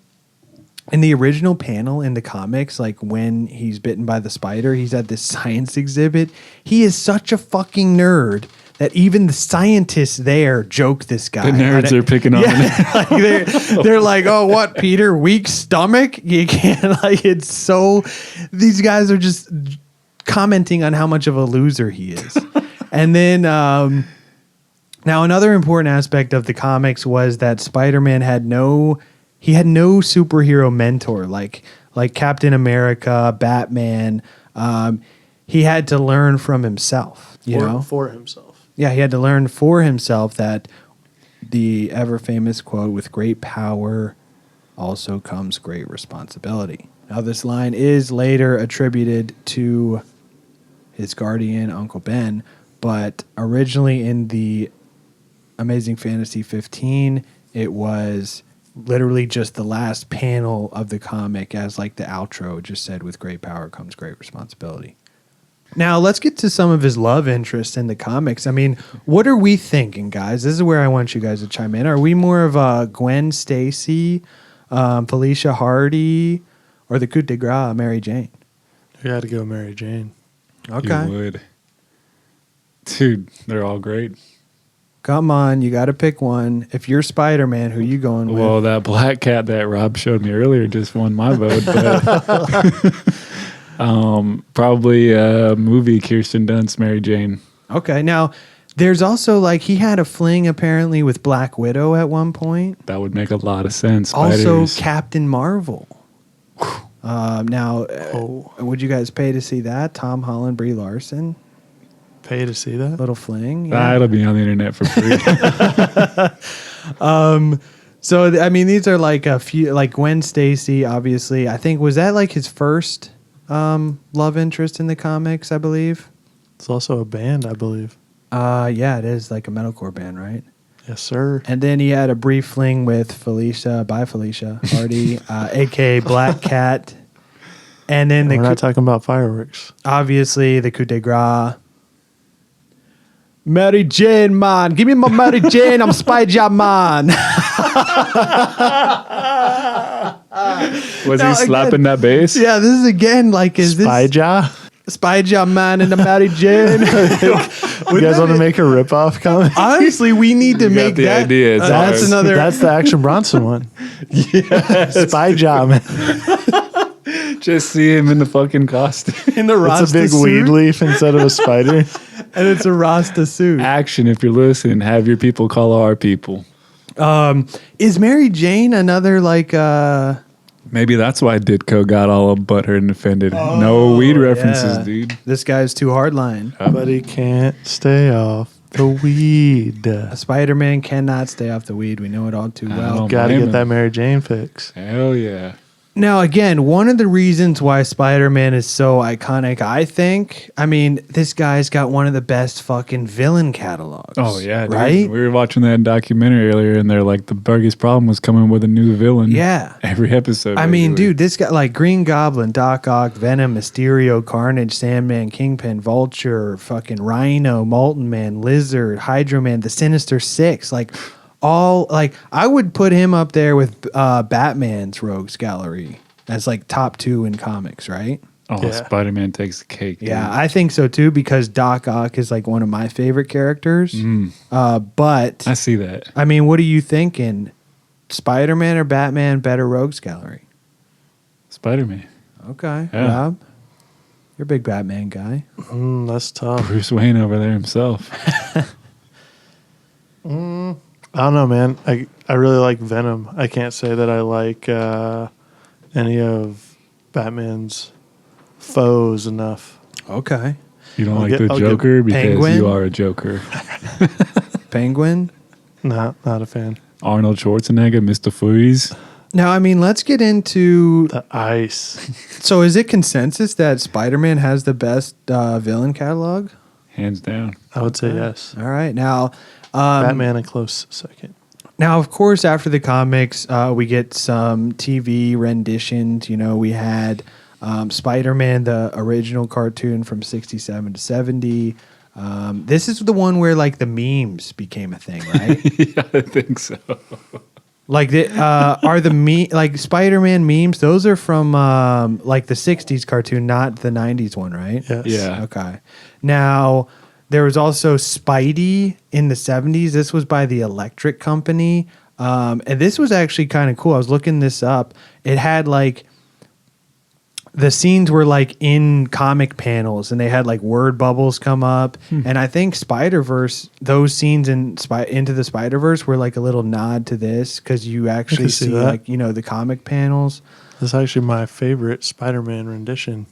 in the original panel in the comics, like when he's bitten by the spider, he's at this science exhibit. He is such a fucking nerd that even the scientists there joke this guy. The nerds are picking on him. Like they're like, oh, what, Peter? Weak stomach? You can't, like, it's so, these guys are just commenting on how much of a loser he is. And then, now another important aspect of the comics was that Spider-Man had no superhero mentor like Captain America, Batman. He had to learn from himself, For himself. Yeah, he had to learn for himself that the ever famous quote, with great power also comes great responsibility. Now, this line is later attributed to his guardian, Uncle Ben, but originally in the Amazing Fantasy 15, it was literally just the last panel of the comic as like the outro. It just said, with great power comes great responsibility. Now, let's get to some of his love interests in the comics. I mean, what are we thinking, guys? This is where I want you guys to chime in. Are we more of a Gwen Stacy, Felicia Hardy, or the coup de grace, Mary Jane? I got to go Mary Jane. Okay. You would. Dude, they're all great. Come on, you got to pick one. If you're Spider-Man, who you going with? Well, that black cat that Rob showed me earlier just won my vote. But probably movie Kirsten Dunst, Mary Jane. Okay, now there's also like he had a fling apparently with Black Widow at one point. That would make a lot of sense. Also, Spiders. Captain Marvel. Now, would you guys pay to see that? Tom Holland, Brie Larson. Pay to see that? Little fling. Yeah. It'll be on the internet for free. So, I mean, these are like a few, like Gwen Stacy, obviously. I think, was that like his first love interest in the comics, I believe? It's also a band, I believe. Yeah, it is like a metalcore band, right? Yes, sir. And then he had a brief fling with Felicia Hardy, a.k.a. Black Cat. And then we're not talking about fireworks. Obviously, the coup de grace. Mary Jane, man. Give me my Mary Jane. I'm Spider-Man. Was he slapping that bass? Yeah, this is again like, is Spider-Man and the Mary Jane. You guys want to make a ripoff comment? Honestly, we need to make the that. idea. That's another. That's the Action Bronson one. Yes. Spider-Man. Just see him in the fucking costume. In the Rasta It's a big suit. weed leaf instead of a spider. And it's a Rasta suit. Action, if you're listening, have your people call our people. Is Mary Jane another like Maybe that's why Ditko got all butthurt and offended. No weed references, dude. This guy's too hardline. But he can't stay off the weed. A Spider-Man cannot stay off the weed. We know it all too well. Got to blame get him. that Mary Jane fix. Hell yeah. Now, again, one of the reasons why Spider-Man is so iconic, I think, I mean, this guy's got one of the best fucking villain catalogs. Oh, yeah. Dude. Right? We were watching that documentary earlier, and they're like, the biggest problem was coming with a new villain. Yeah. Every episode. I mean, basically. dude, this guy, like Green Goblin, Doc Ock, Venom, Mysterio, Carnage, Sandman, Kingpin, Vulture, fucking Rhino, Molten Man, Lizard, Hydro Man, the Sinister Six, like all, like, I would put him up there with Batman's Rogues Gallery as like top 2 in comics, right? Oh, Yeah. Spider-Man takes the cake. Yeah, dude. I think so too, because Doc Ock is like one of my favorite characters. But I see that. I mean, what are you thinking? Spider-Man or Batman better Rogues Gallery? Spider-Man. Okay, Yeah. Rob, you're a big Batman guy. That's tough. Bruce Wayne over there himself. I don't know, man. I really like Venom. I can't say that I like any of Batman's foes enough. Okay. You don't I'll like get- the I'll get Joker because Penguin? you are a Joker. Penguin. Not a fan. Arnold Schwarzenegger, Mr. Freeze. Now, I mean, let's get into The ice. So, is it consensus that Spider-Man has the best villain catalog? Hands down. I would say yes. All right, now Batman a close second. Now, of course, after the comics, we get some TV renditions. You know, we had Spider-Man, the original cartoon from 67 to 70. This is the one where, like, the memes became a thing, right? Yeah, I think so. Like, are the like Spider-Man memes? Those are from like the 60s cartoon, not the 90s one, right? Yes. Yeah. Okay. Now, there was also Spidey in the 70s. This was by the Electric Company. And this was actually kind of cool. I was looking this up. It had like the scenes were like in comic panels and they had like word bubbles come up. And I think Spider-Verse, those scenes in Into the Spider-Verse were like a little nod to this because you actually see that. like, you know, the comic panels. This is actually my favorite Spider-Man rendition,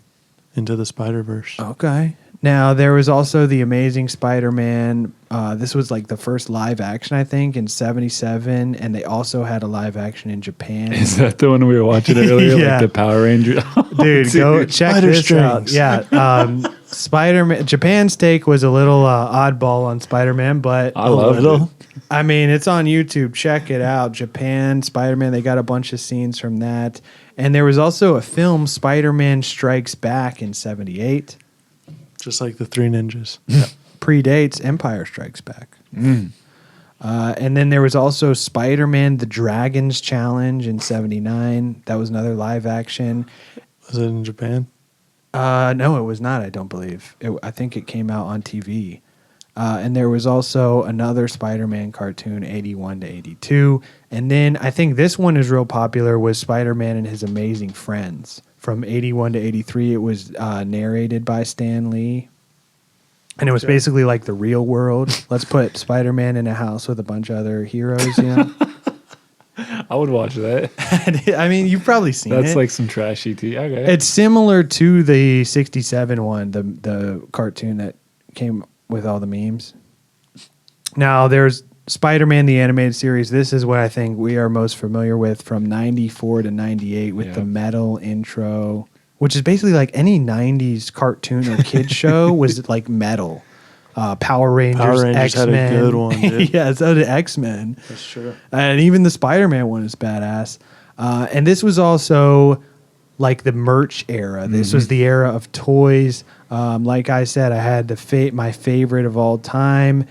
Into the Spider-Verse. Okay. Now, there was also The Amazing Spider-Man. This was like the first live action, I think, in 77. And they also had a live action in Japan. Is that the one we were watching earlier? Yeah. Like the Power Ranger? Dude, go check Spider this out. strings. Yeah. Spider-Man. Japan's take was a little oddball on Spider-Man, but I loved it. I mean, it's on YouTube. Check it out. Japan, Spider-Man. They got a bunch of scenes from that. And there was also a film, Spider-Man Strikes Back, in 78. Just like the Three Ninjas. Predates Empire Strikes Back. And then there was also Spider-Man: The Dragon's Challenge in 79. That was another live action. Was it in Japan? No, it was not, I don't believe. I think it came out on TV. And there was also another Spider-Man cartoon, 81 to 82. And then I think this one is real popular, was Spider-Man and His Amazing Friends. From 81 to 83, it was narrated by Stan Lee. And it was basically like the real world. Let's put Spider-Man in a house with a bunch of other heroes, you know? I would watch that. I mean, you've probably seen it. That's like some trashy tea. Okay. It's similar to the 67 one, the cartoon that came with all the memes. Now, there's Spider-Man, the animated series. This is what I think we are most familiar with from 94 to 98 with the metal intro, which is basically like any 90s cartoon or kid show was like metal. Power Rangers, X-Men. had a good one, dude. Yeah, so did X-Men. That's true. And even the Spider-Man one is badass. And this was also like the merch era. This was the era of toys. Like I said, I had my favorite of all time.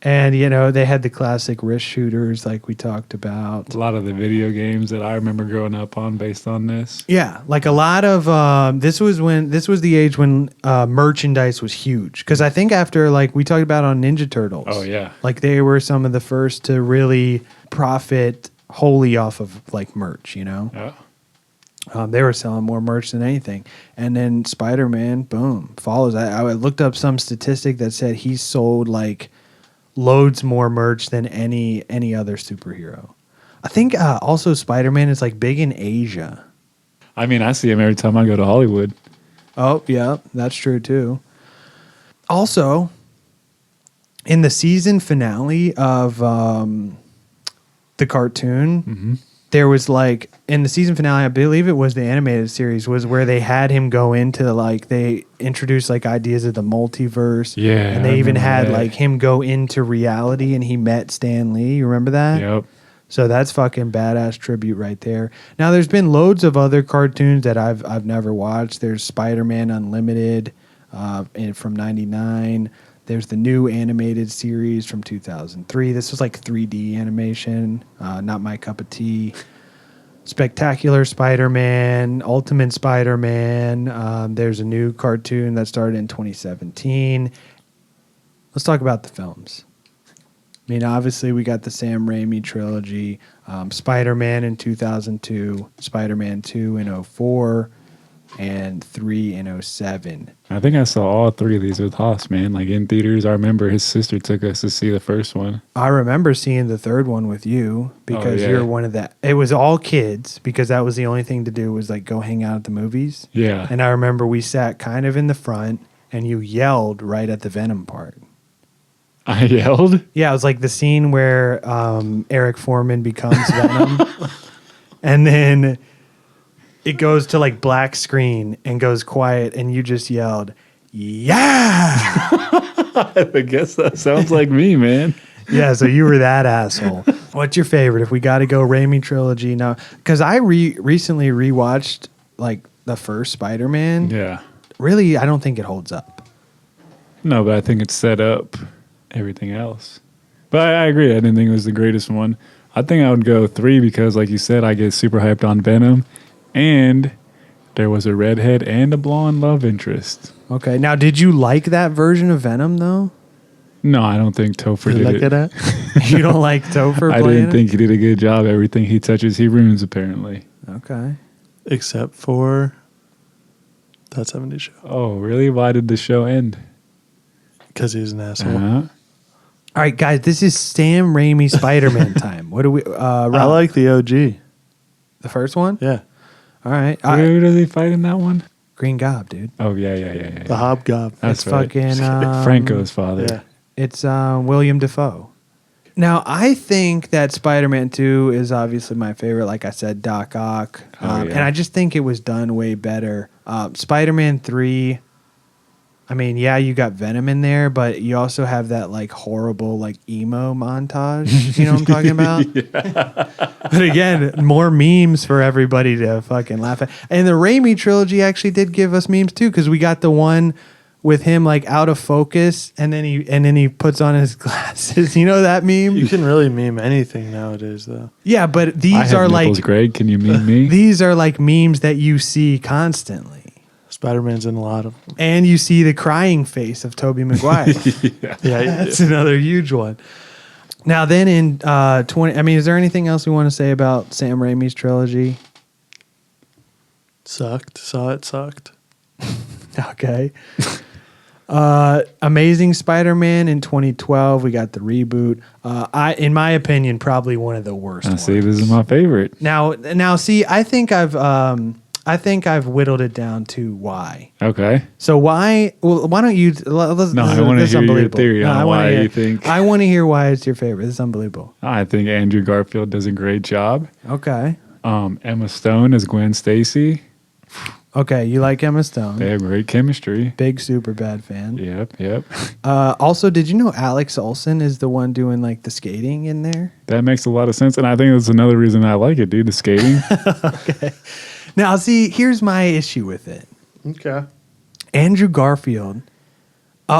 And, you know, they had the classic wrist shooters like we talked about. A lot of the video games that I remember growing up on based on this. Yeah, like a lot of this was the age when merchandise was huge. Because I think after, like we talked about on Ninja Turtles. Oh, yeah. Like they were some of the first to really profit wholly off of like merch, you know? Yeah. They were selling more merch than anything. And then Spider-Man, boom, follows. I looked up some statistic that said he sold like loads more merch than any other superhero. I think also Spider-Man is like big in Asia. I mean, I see him every time I go to Hollywood. Oh, yeah, that's true too. Also, in the season finale of the cartoon, there was like in the season finale, I believe it was the animated series, was where they had him go into like they introduced like ideas of the multiverse. Yeah, and I they even remember had that. like him go into reality, and he met Stan Lee. You remember that? Yep. So that's fucking badass tribute right there. Now there's been loads of other cartoons that I've never watched. There's Spider-Man Unlimited from '99. There's the new animated series from 2003. This was like 3D animation, not my cup of tea. Spectacular Spider-Man, Ultimate Spider-Man. There's a new cartoon that started in 2017. Let's talk about the films. I mean, obviously, we got the Sam Raimi trilogy, Spider-Man in 2002, Spider-Man 2 in 2004, and 3 in 2007. I think I saw all three of these with Haas, man. Like in theaters. I remember his sister took us to see the first one. I remember seeing the third one with you because yeah. you're one of the. It was all kids because that was the only thing to do was like go hang out at the movies. Yeah. And I remember we sat kind of in the front and you yelled right at the Venom part. I yelled? Yeah, it was like the scene where Eric Foreman becomes Venom. And then it goes to like black screen and goes quiet, and you just yelled, "Yeah!" I guess that sounds like me, man. Yeah, so you were that asshole. What's your favorite? If we got to go Raimi trilogy now, because I recently rewatched like the first Spider-Man. Yeah. Really, I don't think it holds up. No, but I think it's set up everything else. But I agree. I didn't think it was the greatest one. I think I would go 3 because, like you said, I get super hyped on Venom, and there was a redhead and a blonde love interest. Okay, now did you like that version of Venom though? No, I don't think Topher did it. At it? You don't like Topher I playing didn't it? think he did a good job. Everything he touches, he ruins, apparently. Okay. Except for That 70s Show. Oh, really? Why did the show end? Because he's an asshole. Uh-huh. All right, guys, this is Sam Raimi Spider-Man time. What do we... I like the OG. The first one? Yeah. All right. Who does he fight in that one? Green Gob, dude. Oh, yeah. The Hobgob. That's It's right. fucking... Franco's father. Yeah. It's William Dafoe. Now, I think that Spider-Man 2 is obviously my favorite. Like I said, Doc Ock. And I just think it was done way better. Spider-Man 3... I mean, yeah, you got Venom in there, but you also have that like horrible like emo montage. You know what I'm talking about? But again, more memes for everybody to fucking laugh at. And the Raimi trilogy actually did give us memes too, because we got the one with him like out of focus, and then he puts on his glasses. You know that meme? You can really meme anything nowadays, though. Yeah, but I these have are nipples, like Greg, can you meme me? these are like memes that you see constantly. Spider-Man's in a lot of them. And you see the crying face of Tobey Maguire. Yeah, That's another huge one. Now then in 20... I mean, is there anything else we want to say about Sam Raimi's trilogy? Sucked. Saw it sucked. Okay. Amazing Spider-Man in 2012. We got the reboot. In my opinion, probably one of the worst I ones. see, this is my favorite. Now, see, I think I've whittled it down to why. Okay. So why? Well, why don't you? Let's, No, this I is- want to this is hear your unbelievable. theory No, I on wanna why hear- you think. I want to hear why it's your favorite. This is unbelievable. I think Andrew Garfield does a great job. Okay. Emma Stone as Gwen Stacy. Okay, you like Emma Stone. They have great chemistry. Big Superbad fan. Yep. Also, did you know Alex Olsen is the one doing like the skating in there? That makes a lot of sense, and I think that's another reason I like it, dude. The skating. Okay. Now, see, here's my issue with it. Okay. Andrew Garfield.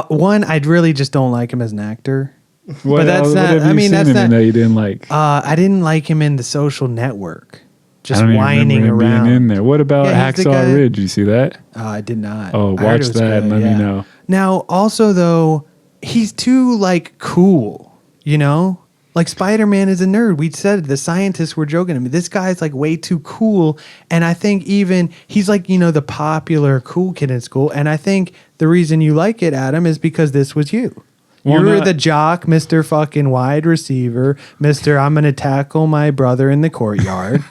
One, I really just don't like him as an actor. What that's else- not- What have I you mean, seen that's in not- that you didn't like? I didn't like him in The Social Network. Just I don't even whining remember him around. being in there. What about Yeah, he's the Hacksaw guy- Ridge? You see that? I did not. Oh, I heard watch it was that and good, let yeah. me know. Now, also though, he's too like cool. You know, like Spider-Man is a nerd. We said the scientists were joking. I mean, this guy's like way too cool, and I think even he's like the popular cool kid in school. And I think the reason you like it, Adam, is because this was you. Well, You were no, the jock, Mr. fucking wide receiver, Mr. I'm going to tackle my brother in the courtyard.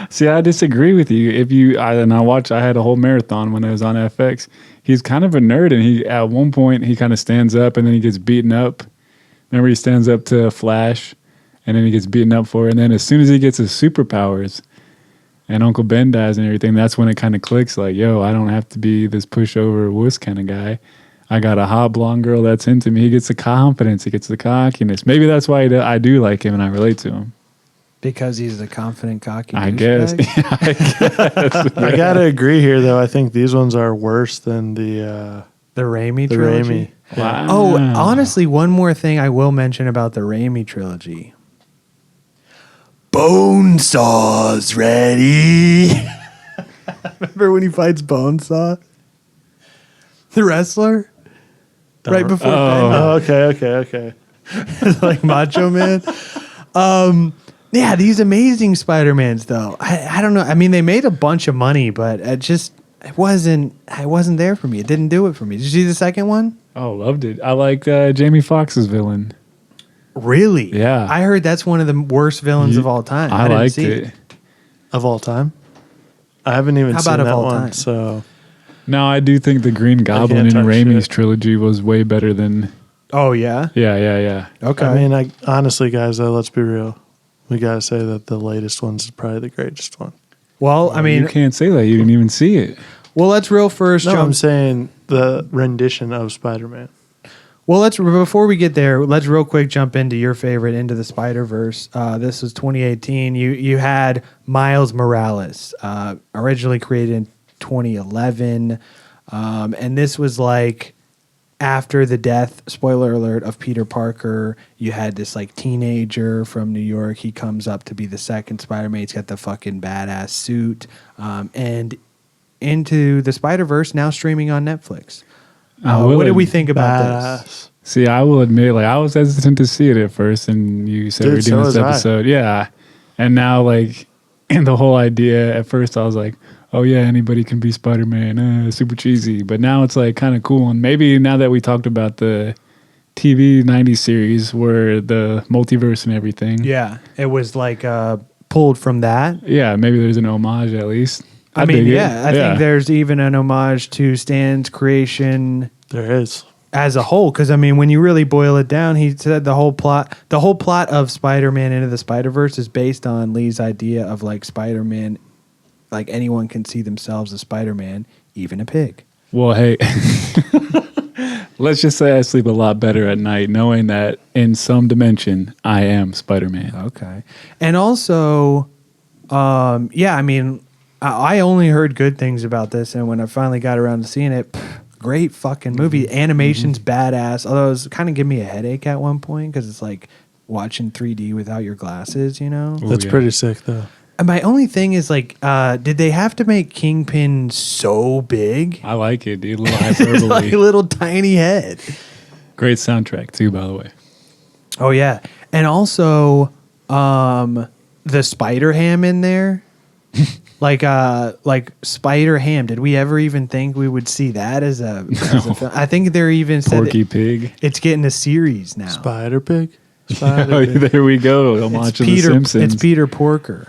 See, I disagree with you. I had a whole marathon when I was on FX. He's kind of a nerd, and he at one point he kind of stands up and then he gets beaten up. Remember, he stands up to Flash, and then he gets beaten up for it. And then as soon as he gets his superpowers, and Uncle Ben dies and everything, that's when it kind of clicks. Like, yo, I don't have to be this pushover wuss kind of guy. I got a hot blonde girl that's into me. He gets the confidence. He gets the cockiness. Maybe that's why I do like him and I relate to him. Because he's a confident, cocky I guess. douchebag? I gotta agree here, though. I think these ones are worse than the Raimi the trilogy. Raimi. Yeah. Oh, honestly, one more thing I will mention about the Raimi trilogy. Bonesaw's ready. Remember when he fights Bonesaw? The wrestler? Right before Oh, okay. like Macho Man. Yeah, these Amazing Spider-Mans though. I don't know. I mean, they made a bunch of money, but it wasn't there for me. It didn't do it for me. Did you see the second one? Oh, loved it. I like Jamie Foxx's villain. Really? Yeah. I heard that's one of the worst villains of all time. I didn't liked see it. Of all time? I haven't even How seen about of that all one. time? So No, I do think the Green Goblin in touch Raimi's it. trilogy was way better than Oh yeah. Yeah. Okay. I mean, honestly, guys, let's be real. We gotta say that the latest one's probably the greatest one. Well, I mean, you can't say that. You didn't even see it. well, let's real first. No, jump. I'm saying the rendition of Spider-Man. Well, let's before we get there, let's real quick jump into your favorite, Into the Spider-Verse. This was 2018. You had Miles Morales, originally created in 2011, and this was like after the death, spoiler alert, of Peter Parker. You had this like teenager from New York. He comes up to be the second Spider-Man. He's got the fucking badass suit, and Into the Spider-Verse now streaming on Netflix. What did we think about this? See, I will admit, like, I was hesitant to see it at first, and you said we're doing this episode. Yeah. And now, like, in the whole idea, at first I was like, oh, yeah, anybody can be Spider-Man, super cheesy. But now it's, like, kind of cool. And maybe now that we talked about the TV 90s series where the multiverse and everything. Yeah, it was, like, pulled from that. Yeah, maybe there's an homage at least. I mean, I think there's even an homage to Stan's creation. There is. As a whole, because I mean, when you really boil it down, he said the whole plot of Spider-Man Into the Spider-Verse is based on Lee's idea of like Spider-Man, like anyone can see themselves as Spider-Man, even a pig. Well, hey, let's just say I sleep a lot better at night knowing that in some dimension I am Spider-Man. Okay, and also, yeah, I mean, I only heard good things about this, and when I finally got around to seeing it. Great fucking movie. Animation's badass. Although it was kind of giving me a headache at one point because it's like watching 3D without your glasses, you know? That's pretty sick, though. And my only thing is like, did they have to make Kingpin so big? I like it, dude. A little hyperbole. Like a little tiny head. Great soundtrack, too, by the way. Oh, yeah. And also, the Spider Ham in there. like Spider Ham. Did we ever even think we would see that as a film? I think they're even said Porky Pig. It's getting a series now. Spider Pig. Oh, there we go. Homage to the Simpsons. It's Peter Porker.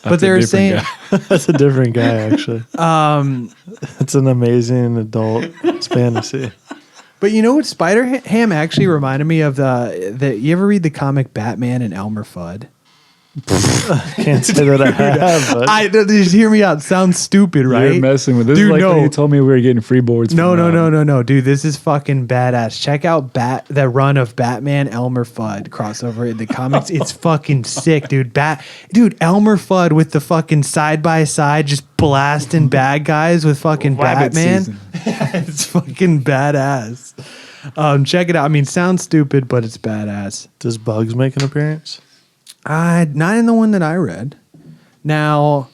But they're saying that's a different guy actually. It's an amazing adult fantasy. But you know what Spider Ham actually reminded me of the you ever read the comic Batman and Elmer Fudd? Can't say that I have. But. Just hear me out. Sounds stupid, right? You're messing with this. Dude, is like when you told me we were getting free boards. No, dude. This is fucking badass. Check out the run of Batman Elmer Fudd crossover in the comics. It's fucking sick, dude. Dude, Elmer Fudd with the fucking side by side, just blasting bad guys with fucking Batman. It's fucking badass. Check it out. I mean, sounds stupid, but it's badass. Does Bugs make an appearance? Not in the one that I read. Now,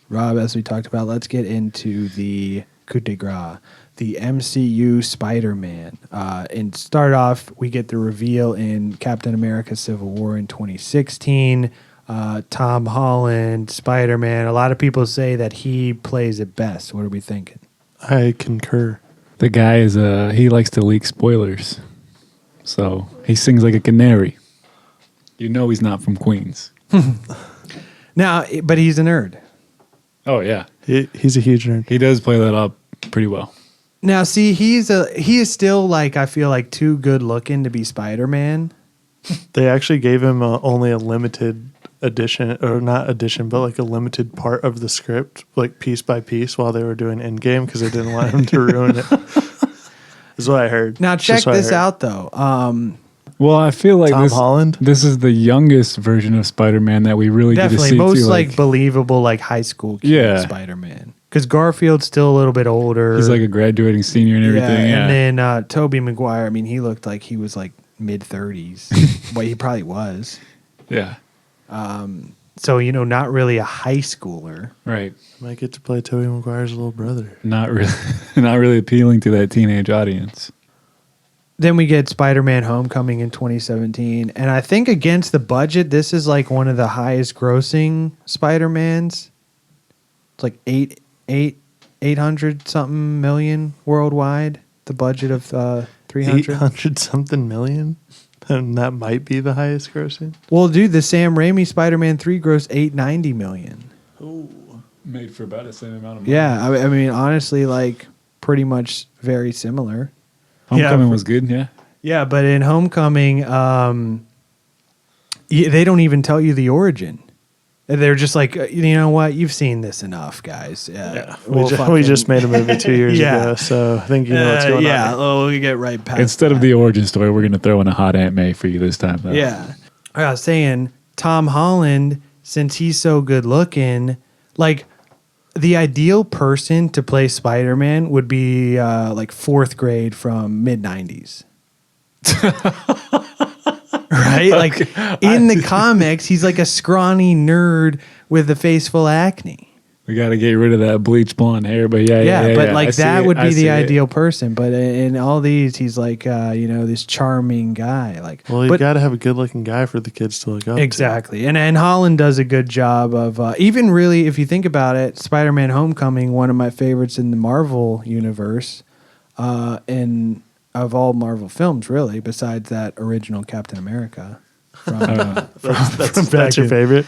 Rob, as we talked about, let's get into the coup de grace, the MCU Spider-Man. And start off, we get the reveal in Captain America Civil War in 2016. Tom Holland, Spider-Man. A lot of people say that he plays it best. What are we thinking? I concur. The guy is he likes to leak spoilers. So he sings like a canary. You know he's not from Queens. Now, but he's a nerd. Oh, yeah. He's a huge nerd. He does play that up pretty well. Now, see, he is still, like, I feel like too good looking to be Spider-Man. They actually gave him only a limited edition, or not edition, but like a limited part of the script, like piece by piece while they were doing Endgame because they didn't want him to ruin it. Is what I heard. Now, check this out, though. Well, I feel like Tom Holland? This is the youngest version of Spider-Man that we really get to see. Most too, like believable, like high school kid Spider-Man. Because Garfield's still a little bit older. He's like a graduating senior and everything. Yeah. And then Tobey Maguire, I mean, he looked like he was like mid-30s. Well, he probably was. Yeah. So, you know, not really a high schooler. Right. Might get to play Tobey Maguire's little brother. Not really appealing to that teenage audience. Then we get Spider-Man Homecoming in 2017. And I think against the budget, this is like one of the highest grossing Spider-Mans. It's like 800 something million worldwide. The budget of 300. 800 something million? And that might be the highest grossing? Well, dude, the Sam Raimi Spider-Man 3 grossed $890 million. Oh, made for about the same amount of money. Yeah, I mean, honestly, like pretty much very similar. Homecoming was good, yeah. Yeah, but in Homecoming, they don't even tell you the origin. They're just like, you know what? You've seen this enough, guys. We just made a movie 2 years ago, so I think you know what's going on. Yeah, well, we get right past Instead of the origin story, we're going to throw in a hot Aunt May for you this time. Though. Yeah. I was saying, Tom Holland, since he's so good looking, like the ideal person to play Spider-Man would be like fourth grade from mid-90s. Right? Like in the comics, he's like a scrawny nerd with a face full of acne. We got to get rid of that bleach blonde hair, but yeah. But like that would be the it. ideal person. But in all these, he's like, this charming guy. Like, well, you got to have a good looking guy for the kids to look up exactly. To. And Holland does a good job of even really, if you think about it, Spider-Man: Homecoming, one of my favorites in the Marvel universe, and of all Marvel films, really, besides that original Captain America. That's your favorite.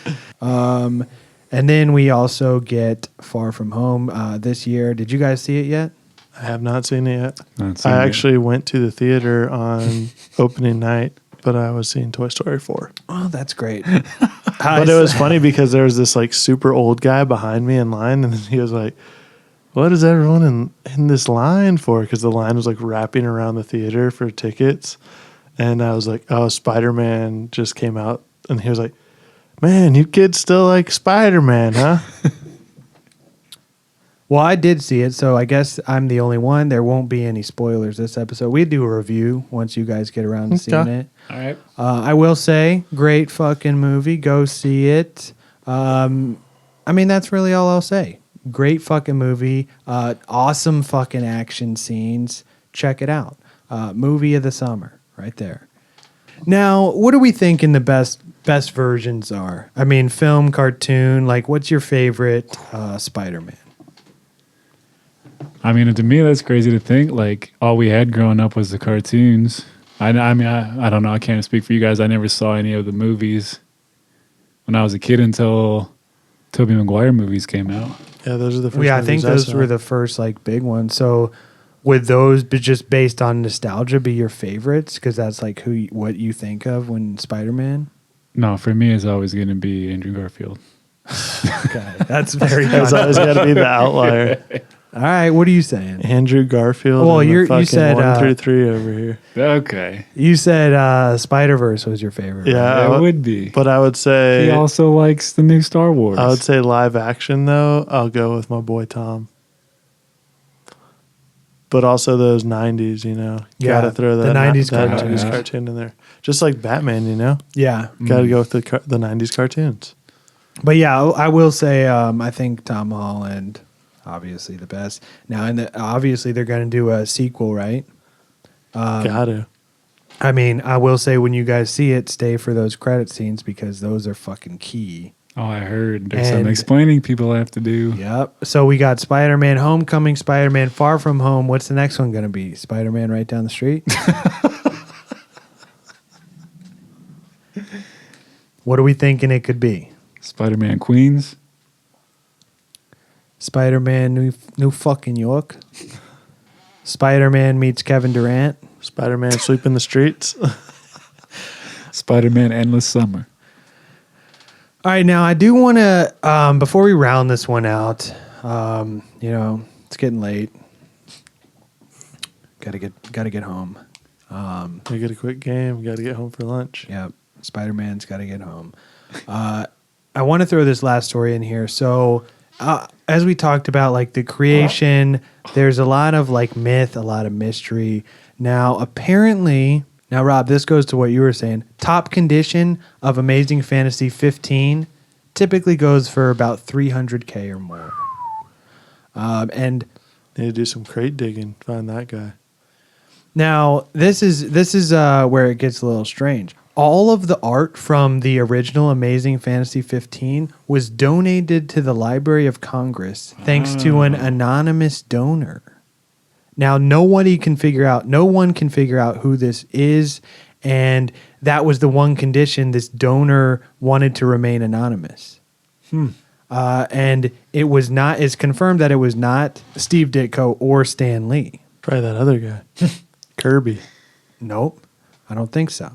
And then we also get Far From Home this year. Did you guys see it yet? I have not seen it yet. I actually went to the theater on opening night, but I was seeing Toy Story 4. Oh, that's great. But it was funny because there was this like super old guy behind me in line, and he was like, what is everyone in this line for? Because the line was like wrapping around the theater for tickets. And I was like, oh, Spider-Man just came out. And he was like, man, you kids still like Spider-Man, huh? Well, I did see it, so I guess I'm the only one. There won't be any spoilers this episode. We do a review once you guys get around to seeing it. All right. I will say, great fucking movie. Go see it. I mean, that's really all I'll say. Great fucking movie. Awesome fucking action scenes. Check it out. Movie of the summer, right there. Now, what do we think in the best versions are? I mean, film, cartoon. Like, what's your favorite Spider-Man? I mean, to me, that's crazy to think. Like, all we had growing up was the cartoons. I mean, I don't know. I can't speak for you guys. I never saw any of the movies when I was a kid until Tobey Maguire movies came out. Yeah, those are the first. Yeah, I think those were the first like big ones. So, would those be just based on nostalgia be your favorites? Because that's like what you think of when Spider-Man. No, for me, it's always going to be Andrew Garfield. Okay, that's very. That's always got to be the outlier. All right, what are you saying? Andrew Garfield. Well, and you said 1 through 3 over here. Okay. You said Spider-Verse was your favorite. Yeah, It would be. But I would say He also likes the new Star Wars. I would say live action though. I'll go with my boy Tom. But also those 90s, got to throw the that 90s that cartoon. 90s cartoon in there. Just like Batman, Yeah. Got to go with the 90s cartoons. But yeah, I will say I think Tom Holland, obviously the best. Now, obviously they're going to do a sequel, right? Got to. I mean, I will say when you guys see it, stay for those credit scenes because those are fucking key. Oh, I heard. There's some explaining people have to do. Yep. So we got Spider-Man Homecoming, Spider-Man Far From Home. What's the next one going to be? Spider-Man Right Down the Street? What are we thinking it could be? Spider-Man Queens. Spider-Man New fucking York. Spider-Man meets Kevin Durant. Spider-Man Sweeping the Streets. Spider-Man Endless Summer. All right, now I do want to, before we round this one out, it's getting late. Gotta get home. We get a quick game. Got to get home for lunch. Yep, Spider-Man's got to get home. I want to throw this last story in here. So, as we talked about, like the creation, there's a lot of like myth, a lot of mystery. Now, apparently. Now, Rob, this goes to what you were saying. Top condition of Amazing Fantasy 15 typically goes for about $300K or more. And need to do some crate digging. Find that guy. Now, this is where it gets a little strange. All of the art from the original Amazing Fantasy 15 was donated to the Library of Congress thanks to an anonymous donor. Now, no one can figure out who this is, and that was the one condition this donor wanted to remain anonymous. And it's confirmed that it was not Steve Ditko or Stan Lee. Probably that other guy, Kirby. Nope. I don't think so.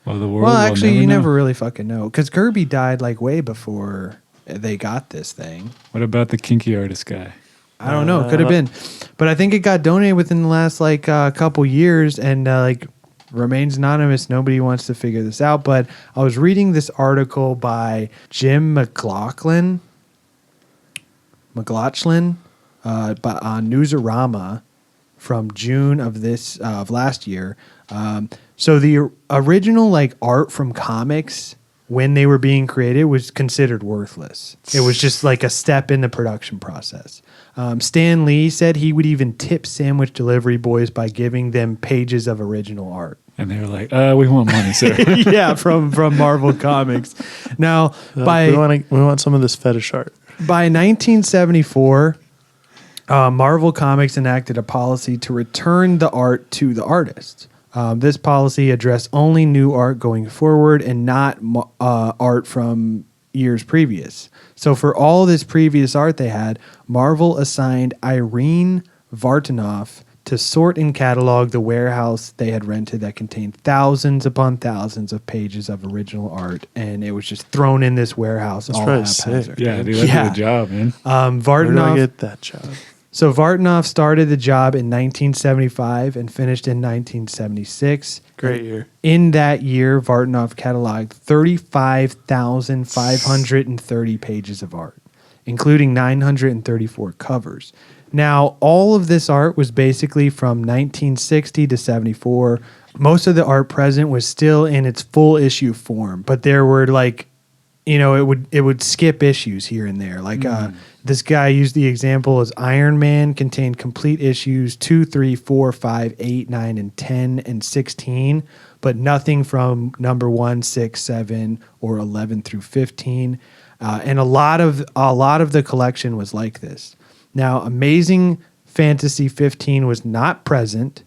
Well, the world. Well, will actually, never you know. never really fucking know because Kirby died like way before they got this thing. What about the kinky artist guy? I don't know. Could have been, but I think it got donated within the last like couple years, and like remains anonymous. Nobody wants to figure this out. But I was reading this article by Jim McLaughlin, but on Newsarama from June of last year. So the original like art from comics when they were being created was considered worthless. It was just like a step in the production process. Stan Lee said he would even tip sandwich delivery boys by giving them pages of original art. And they were like, we want money, sir. Yeah, from Marvel Comics. Now, we want some of this fetish art. By 1974, Marvel Comics enacted a policy to return the art to the artist. This policy addressed only new art going forward and not art from years previous. So for all this previous art they had, Marvel assigned Irene Vartanoff to sort and catalog the warehouse they had rented that contained thousands upon thousands of pages of original art, and it was just thrown in this warehouse. That's all probably haphazard. sick. Yeah, dude, that's a good job, man. Where did I get that job? So Vartanoff started the job in 1975 and finished in 1976. Great year. In that year, Vartanoff cataloged 35,530 pages of art, including 934 covers. Now, all of this art was basically from 1960 to 74. Most of the art present was still in its full issue form, but there were like, it would skip issues here and there. Like this guy used the example as Iron Man contained complete issues 2, 3, 4, 5, 8, 9, and 10, and 16, but nothing from number 1, 6, 7, or 11 through 15. And a lot of the collection was like this. Now, Amazing Fantasy 15 was not present,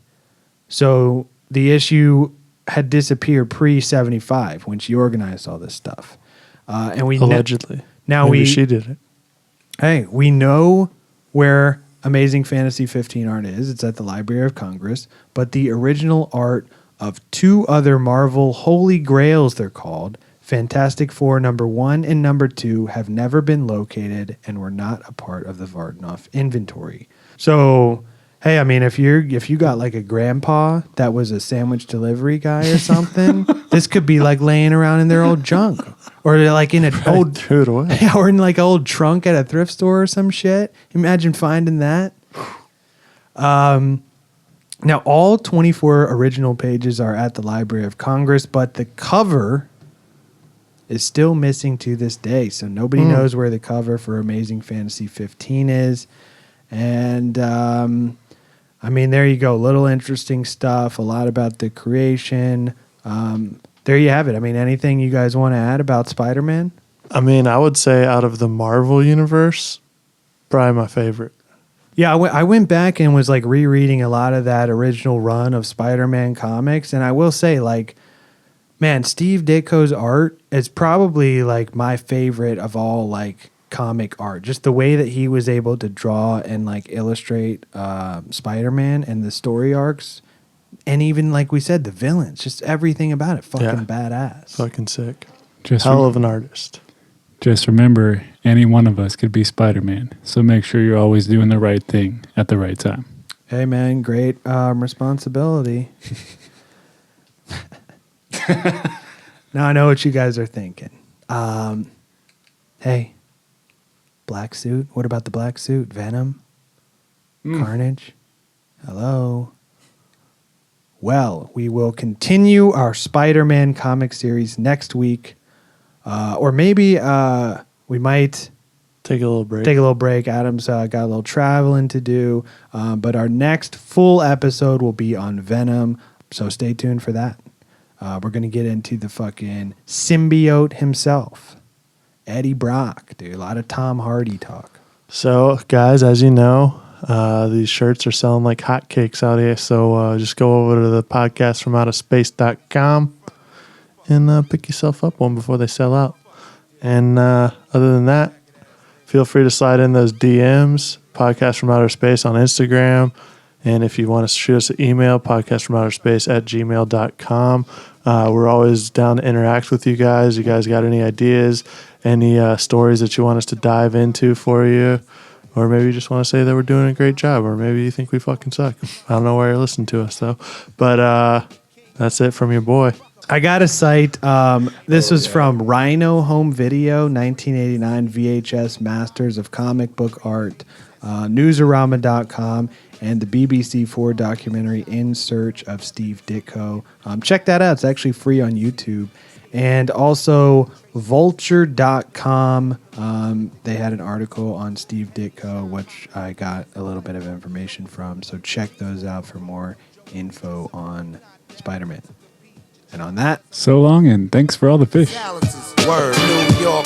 so the issue had disappeared pre-75 when she organized all this stuff. And we allegedly. Maybe she did it. Hey, we know where Amazing Fantasy 15 art is. It's at the Library of Congress. But the original art of two other Marvel Holy Grails, they're called, Fantastic Four number 1 and number 2, have never been located and were not a part of the Vartanoff inventory. So, hey, I mean, if you got like a grandpa that was a sandwich delivery guy or something, this could be like laying around in their old junk, or like in an old threw it away, or in like an old trunk at a thrift store or some shit. Imagine finding that. Now all 24 original pages are at the Library of Congress, but the cover is still missing to this day. So nobody knows where the cover for Amazing Fantasy 15 is, and I mean, there you go. Little interesting stuff. A lot about the creation. There you have it. I mean, anything you guys want to add about Spider-Man? I mean, I would say out of the Marvel universe, probably my favorite. Yeah, I went back and was like rereading a lot of that original run of Spider-Man comics. And I will say, like, man, Steve Ditko's art is probably like my favorite of all like comic art. Just the way that he was able to draw and like illustrate Spider-Man and the story arcs, and even like we said, the villains, just everything about it, fucking badass, fucking sick. Just hell of an artist. Just remember, any one of us could be Spider-Man. So make sure you're always doing the right thing at the right time. Hey man, great responsibility. Now I know what you guys are thinking. Hey, black suit. What about the black suit? Venom? Carnage? Hello? Well, we will continue our Spider-Man comic series next week. Or maybe we might take a little break. Adam's got a little traveling to do. But our next full episode will be on Venom. So stay tuned for that. We're going to get into the fucking symbiote himself, Eddie Brock, dude. A lot of Tom Hardy talk. So, guys, as you know, these shirts are selling like hotcakes out here. So just go over to the podcastfromouterspace.com and pick yourself up one before they sell out. And other than that, feel free to slide in those DMs, Podcast from Outer Space on Instagram. And if you want to shoot us an email, podcastfromouterspace@gmail.com. We're always down to interact with you guys. You guys got any ideas, any stories that you want us to dive into for you? Or maybe you just want to say that we're doing a great job, or maybe you think we fucking suck. I don't know why you're listening to us, though. But that's it from your boy. I got a site. This was from Rhino Home Video, 1989 VHS Masters of Comic Book Art, Newsarama.com, and the BBC4 documentary In Search of Steve Ditko. Check that out. It's actually free on YouTube. And also Vulture.com. They had an article on Steve Ditko, which I got a little bit of information from. So check those out for more info on Spider-Man. And on that, so long, and thanks for all the fish. Word,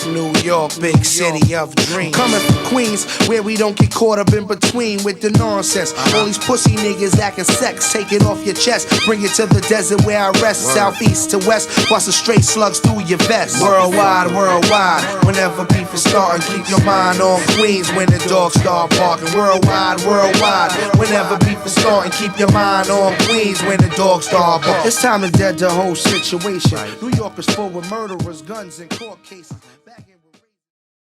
New York, big city of dreams. Coming from Queens, where we don't get caught up in between with the nonsense. All these pussy niggas acting sex, take it off your chest. Bring it to the desert where I rest. Word. Southeast to west, busting straight slugs through your vest. Worldwide, whenever beef is starting, keep your mind on Queens when the dogs start barking. Worldwide, whenever beef is starting, keep your mind on Queens when the dogs start barking. It's time to dead the whole situation. New York is full with murderers, guns, and court cases.